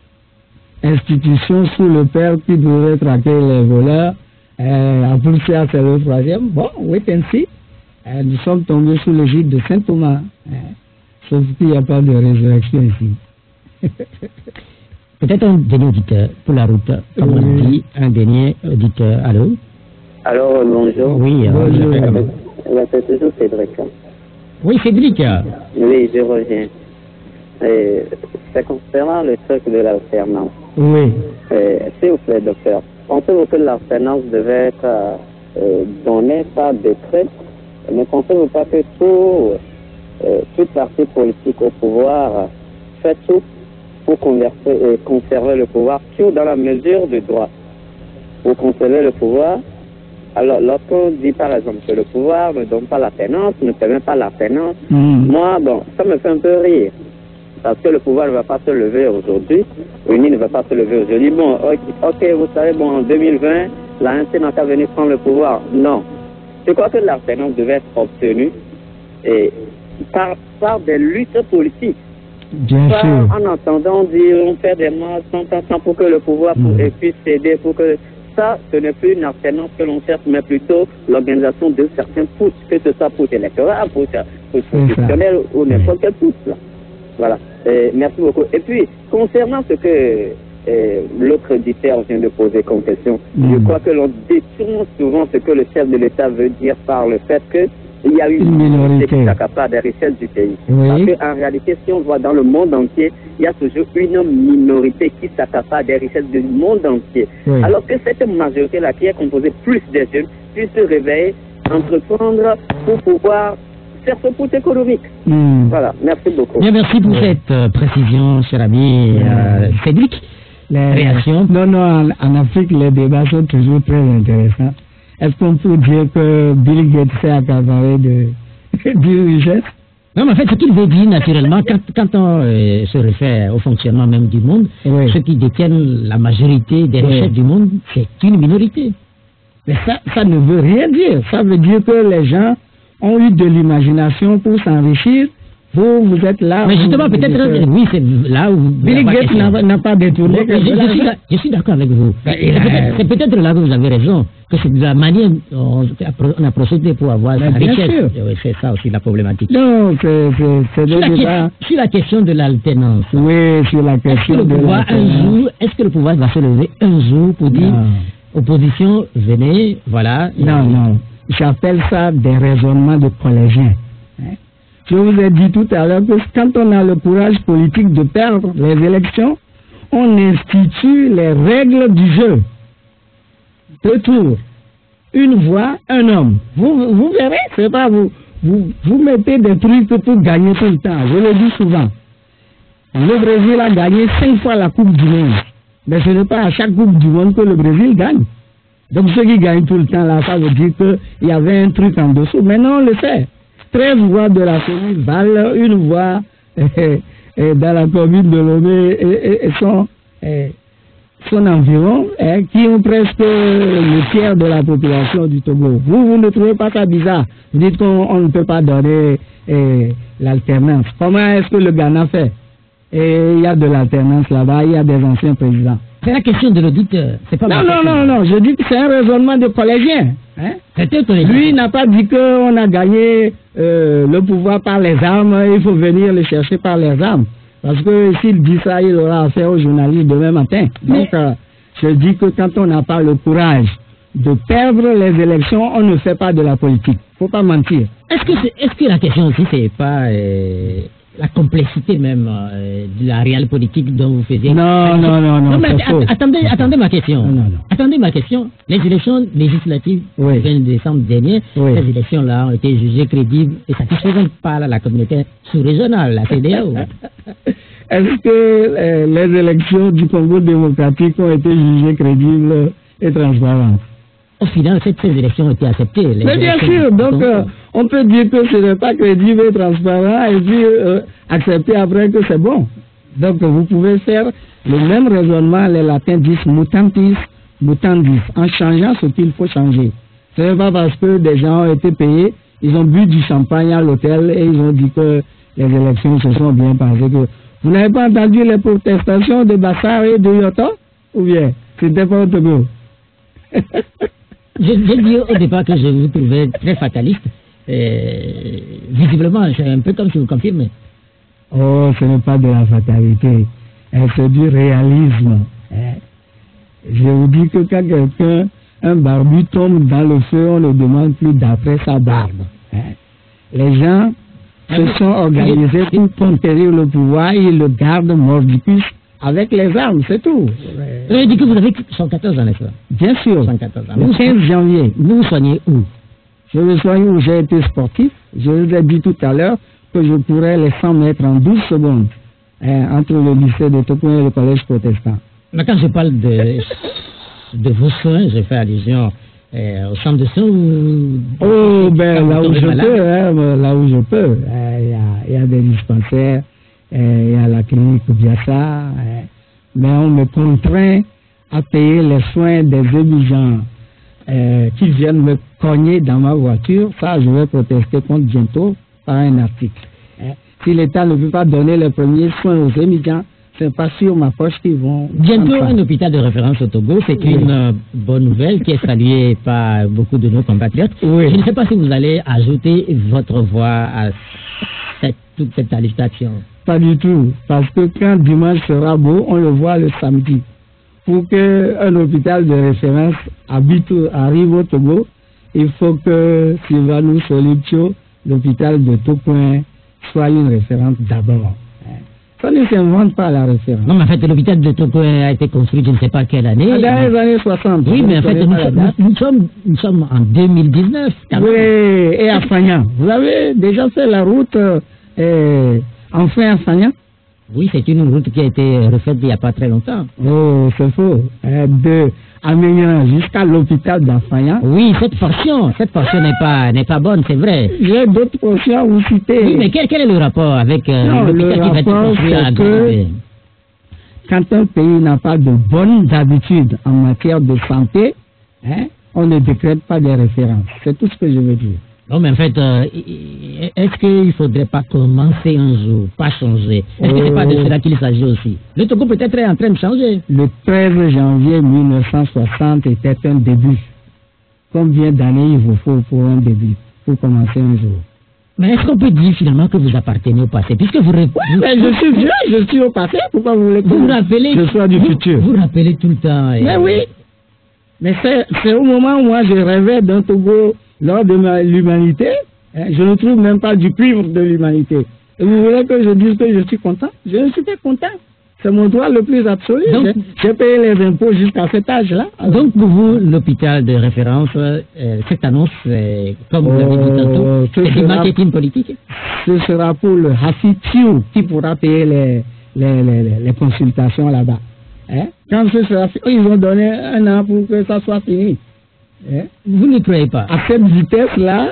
[SPEAKER 3] institutions sous le père qui devraient traquer les voleurs. En plus, c'est le 3e. Bon, wait and see. Nous sommes tombés sous l'égide de Saint Thomas. Sauf qu'il n'y a pas de résurrection ici.
[SPEAKER 2] Peut-être un dernier auditeur pour la route. Comme on dit, un dernier auditeur. Allô?
[SPEAKER 6] Alors, bonjour.
[SPEAKER 2] Oui,
[SPEAKER 3] bonjour.
[SPEAKER 6] C'est toujours Cédric.
[SPEAKER 2] Oui, Cédric.
[SPEAKER 6] Oui, je reviens. C'est concernant le truc de l'alternance.
[SPEAKER 3] Oui.
[SPEAKER 6] S'il vous plaît, docteur, pensez-vous que l'alternance devait être donnée par décret? Ne pensez-vous pas que tout parti politique au pouvoir fait tout pour conserver le pouvoir, tout dans la mesure du droit? Pour conserver le pouvoir, alors lorsqu'on dit par exemple que le pouvoir ne donne pas l'alternance, ne permet pas l'alternance, moi, bon, ça me fait un peu rire. Parce que le pouvoir ne va pas se lever aujourd'hui, l'UNI ne va pas se lever aujourd'hui. Bon, ok, vous savez, bon, en 2020, l'ANC n'a qu'à venir prendre le pouvoir. Non. Je crois que l'alternance devait être obtenue par des luttes politiques.
[SPEAKER 3] Bien
[SPEAKER 6] pas
[SPEAKER 3] sûr.
[SPEAKER 6] En entendant dire on fait des marches sans pour que le pouvoir puisse céder, pour que ça, ce n'est plus une alternance que l'on cherche, mais plutôt l'organisation de certains putsch, que ce soit pour électoral, pour constitutionnel ou n'importe quel putsch. Là. Voilà. Merci beaucoup. Et puis, concernant ce que l'autre auditeur vient de poser comme question, je crois que l'on détourne souvent ce que le chef de l'État veut dire par le fait que il y a une minorité qui s'accapare des richesses du pays. Parce qu'en réalité, si on voit dans le monde entier, il y a toujours une minorité qui s'accapare des richesses du monde entier. Alors que cette majorité-là, qui est composée plus des jeunes, puisse se réveiller, entreprendre pour pouvoir faire ce pouce économique. Voilà, merci beaucoup.
[SPEAKER 2] Bien, merci pour cette précision, cher ami Cédric. Réaction?
[SPEAKER 3] Non, en Afrique, les débats sont toujours très intéressants. Est-ce qu'on peut dire que Bill Gates s'est accaparé du richesse?
[SPEAKER 2] Non, mais en fait, ce qu'il veut dire, naturellement, quand on se réfère au fonctionnement même du monde, ceux qui détiennent la majorité des richesses du monde, c'est une minorité.
[SPEAKER 3] Mais ça ne veut rien dire. Ça veut dire que les gens ont eu de l'imagination pour s'enrichir. Vous êtes là.
[SPEAKER 2] Mais justement, peut-être, oui, c'est là où...
[SPEAKER 3] Bill Gates n'a pas détourné.
[SPEAKER 2] Je suis d'accord avec vous. C'est peut-être là que vous avez raison, que c'est de la manière dont on a procédé pour avoir sa richesse. Oui, c'est ça aussi la problématique.
[SPEAKER 3] Non, c'est
[SPEAKER 2] sur la question de l'alternance.
[SPEAKER 3] Oui, sur la question de l'alternance.
[SPEAKER 2] Est-ce que le pouvoir va se lever un jour pour dire, opposition, venez, voilà.
[SPEAKER 3] Non. J'appelle ça des raisonnements de collégiens. Je vous ai dit tout à l'heure que quand on a le courage politique de perdre les élections, on institue les règles du jeu. 2 tours, 1 voix, 1 homme. Vous verrez, c'est pas vous mettez des trucs pour gagner tout le temps. Je le dis souvent. Le Brésil a gagné 5 fois la Coupe du Monde. Mais ce n'est pas à chaque Coupe du Monde que le Brésil gagne. Donc ceux qui gagnent tout le temps là, ça veut dire qu'il y avait un truc en dessous. Maintenant on le sait. 13 voix de la commune valent 1 voix dans la commune de Lomé et son environ, qui ont presque le tiers de la population du Togo. Vous ne trouvez pas ça bizarre? Vous dites qu'on ne peut pas donner l'alternance. Comment est-ce que le Ghana fait? Et il y a de l'alternance là-bas, il y a des anciens présidents.
[SPEAKER 2] C'est la question de l'auditeur. C'est pas
[SPEAKER 3] non, je dis que c'est un raisonnement de collégien. Lui n'a pas dit qu'on a gagné le pouvoir par les armes, il faut venir le chercher par les armes. Parce que s'il dit ça, il aura affaire aux journalistes demain matin. Donc, je dis que quand on n'a pas le courage de perdre les élections, on ne fait pas de la politique. Faut pas mentir.
[SPEAKER 2] Est-ce que la question aussi, c'est pas la complexité même de la réelle politique dont vous faisiez...
[SPEAKER 3] Non,
[SPEAKER 2] mais attendez ma question. Attendez ma question. Les élections législatives du 20 décembre dernier, ces élections-là ont été jugées crédibles et satisfaisantes par la communauté sous-régionale, la CEDEAO.
[SPEAKER 3] Est-ce que les élections du Congo démocratique ont été jugées crédibles et transparentes?
[SPEAKER 2] Au final, ces élections ont été acceptées.
[SPEAKER 3] Mais bien sûr, donc on peut dire que ce n'est pas crédible et transparent et puis accepter après que c'est bon. Donc vous pouvez faire le même raisonnement, les latins disent mutantis mutandis, en changeant ce qu'il faut changer. Ce n'est pas parce que des gens ont été payés, ils ont bu du champagne à l'hôtel et ils ont dit que les élections se sont bien passées. Vous n'avez pas entendu les protestations de Bassar et de Yoto? Ou bien c'était pas au Togo?
[SPEAKER 2] J'ai dit au départ que je vous trouvais très fataliste. Visiblement, c'est un peu comme si vous confirmez.
[SPEAKER 3] Oh, ce n'est pas de la fatalité. C'est du réalisme. Je vous dis que quand quelqu'un, un barbu tombe dans le feu, on ne demande plus d'après sa barbe. Les gens se sont organisés pour conquérir le pouvoir, ils le gardent mordicus avec les armes, c'est tout.
[SPEAKER 2] Vous avez dit que vous avez 114 ans, n'est-ce pas?
[SPEAKER 3] Bien sûr.
[SPEAKER 2] 114 ans.
[SPEAKER 3] Le 15 janvier.
[SPEAKER 2] Vous vous soignez où?
[SPEAKER 3] Je me soigne où j'ai été sportif. Je vous ai dit tout à l'heure que je courais les 100 mètres en 12 secondes entre le lycée de Tokoun et le collège protestant.
[SPEAKER 2] Mais quand je parle de vos soins, je fais allusion au centre de soins
[SPEAKER 3] Oh, ben là où je peux, là où je peux. Il y a des dispensaires, et à la clinique Biassa, mais on me contraint à payer les soins des étudiants qui viennent me cogner dans ma voiture. Ça, je vais protester contre bientôt par un article. Si l'État ne peut pas donner les premiers soins aux étudiants, c'est pas sur ma poche qu'ils vont...
[SPEAKER 2] Bientôt un hôpital de référence au Togo, c'est une bonne nouvelle qui est saluée par beaucoup de nos compatriotes.
[SPEAKER 3] Oui.
[SPEAKER 2] Je ne sais pas si vous allez ajouter votre voix à toute cette agitation.
[SPEAKER 3] Pas du tout, parce que quand dimanche sera beau, on le voit le samedi. Pour qu'un hôpital de référence arrive au Togo, il faut que Sylvanus Soliptio, l'hôpital de Tokoin, soit une référence d'abord. Ça ne s'invente pas la référence.
[SPEAKER 2] Non, mais en fait, l'hôpital de Tokoin a été construit, je ne sais pas quelle année.
[SPEAKER 3] Dans les années 60.
[SPEAKER 2] Oui, mais en fait, nous sommes en 2019.
[SPEAKER 3] Oui, et à Fagnan. Vous avez déjà fait la route enfin à Fagnan?
[SPEAKER 2] Oui, c'est une route qui a été refaite il n'y a pas très longtemps.
[SPEAKER 3] Oh, c'est faux. De Amélian jusqu'à l'hôpital d'Afagnan.
[SPEAKER 2] Oui, cette portion n'est pas bonne, c'est vrai.
[SPEAKER 3] J'ai d'autres portions à vous citer.
[SPEAKER 2] Oui, mais quel est le rapport avec l'hôpital qui va être construit à Gambé?
[SPEAKER 3] Quand un pays n'a pas de bonnes habitudes en matière de santé, on ne décrète pas des références. C'est tout ce que je veux dire.
[SPEAKER 2] Non, mais en fait, est-ce qu'il ne faudrait pas commencer un jour, pas changer? Est-ce que ce n'est pas de cela qu'il s'agit aussi? Le Togo peut-être est en train de changer.
[SPEAKER 3] Le 13 janvier 1960 était un début. Combien d'années il vous faut pour un début, pour commencer un jour?
[SPEAKER 2] Mais est-ce qu'on peut dire finalement que vous appartenez au passé? Puisque vous...
[SPEAKER 3] mais je suis vieux, je suis au passé, pourquoi vous voulez que
[SPEAKER 2] vous rappelez,
[SPEAKER 3] je sois du futur?
[SPEAKER 2] Vous rappelez tout le temps.
[SPEAKER 3] Mais oui, mais c'est au moment où moi je rêvais d'un Togo lors de l'humanité, je ne trouve même pas du cuivre de l'humanité. Et vous voulez que je dise que je suis content? Je ne suis pas content. C'est mon droit le plus absolu. J'ai payé les impôts jusqu'à cet âge-là.
[SPEAKER 2] Donc pour vous, l'hôpital de référence, cette annonce, comme vous l'avez dit tantôt, c'est du marketing politique?
[SPEAKER 3] Ce sera pour le Hafitiu qui pourra payer les consultations là-bas. Quand ce sera fini, ils vont donner un an pour que ça soit fini.
[SPEAKER 2] Vous ne croyez pas?
[SPEAKER 3] À cette vitesse-là,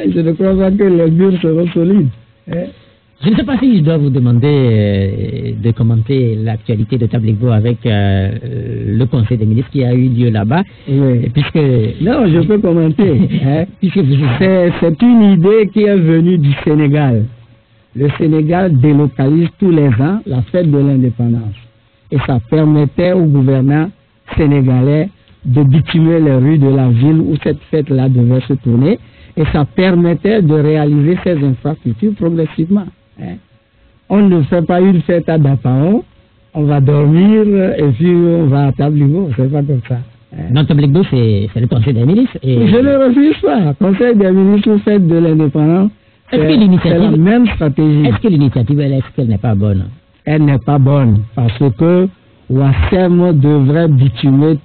[SPEAKER 3] je ne crois pas que les murs seront solides.
[SPEAKER 2] Je ne sais pas si je dois vous demander de commenter l'actualité de Tabligbo avec le Conseil des ministres qui a eu lieu là-bas.
[SPEAKER 3] Oui.
[SPEAKER 2] Puisque...
[SPEAKER 3] Non, je peux commenter. C'est une idée qui est venue du Sénégal. Le Sénégal délocalise tous les ans la fête de l'indépendance. Et ça permettait aux gouvernants sénégalais de bitumer les rues de la ville où cette fête-là devait se tourner, et ça permettait de réaliser ces infrastructures progressivement. On ne fait pas une fête à Dapao, on va dormir et puis on va à Tabligbo, c'est pas comme ça.
[SPEAKER 2] Non, Tabligbo, c'est le Conseil des ministres. Et...
[SPEAKER 3] Je ne refuse pas. Conseil des ministres, fête de l'indépendance, c'est la même stratégie.
[SPEAKER 2] Est-ce que l'initiative, est-ce qu'elle n'est pas bonne?
[SPEAKER 3] Elle n'est pas bonne, parce que Ouassem devrait bitumer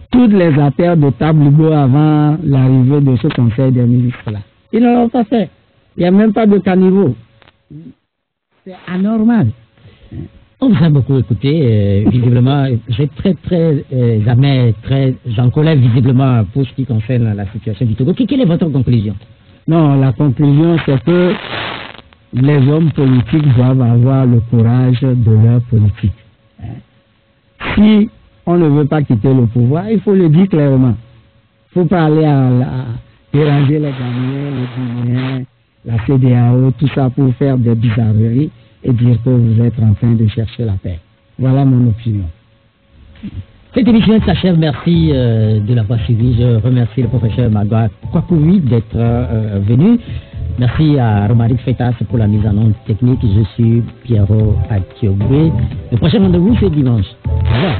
[SPEAKER 3] toutes les artères de Tabligbo avant l'arrivée de ce Conseil des ministres-là. Ils ne l'ont pas fait. Il n'y a même pas de caniveau. C'est anormal.
[SPEAKER 2] On vous a beaucoup écouté, visiblement, j'ai très en colère visiblement pour ce qui concerne la situation du Togo. Quelle est votre conclusion?
[SPEAKER 3] Non, la conclusion c'est que les hommes politiques doivent avoir le courage de leur politique. Si on ne veut pas quitter le pouvoir, il faut le dire clairement. Il ne faut pas aller à déranger les Ghanéens, les Guinéens, la CEDEAO, tout ça pour faire des bizarreries et dire que vous êtes en train de chercher la paix. Voilà mon opinion.
[SPEAKER 2] Cette émission s'achève. Merci de l'avoir suivi. Je remercie le professeur Magua Kwakoui d'être venu. Merci à Romaric Fetas pour la mise en onde technique. Je suis Pierrot Atiobé. Le prochain rendez-vous, c'est dimanche. Au revoir.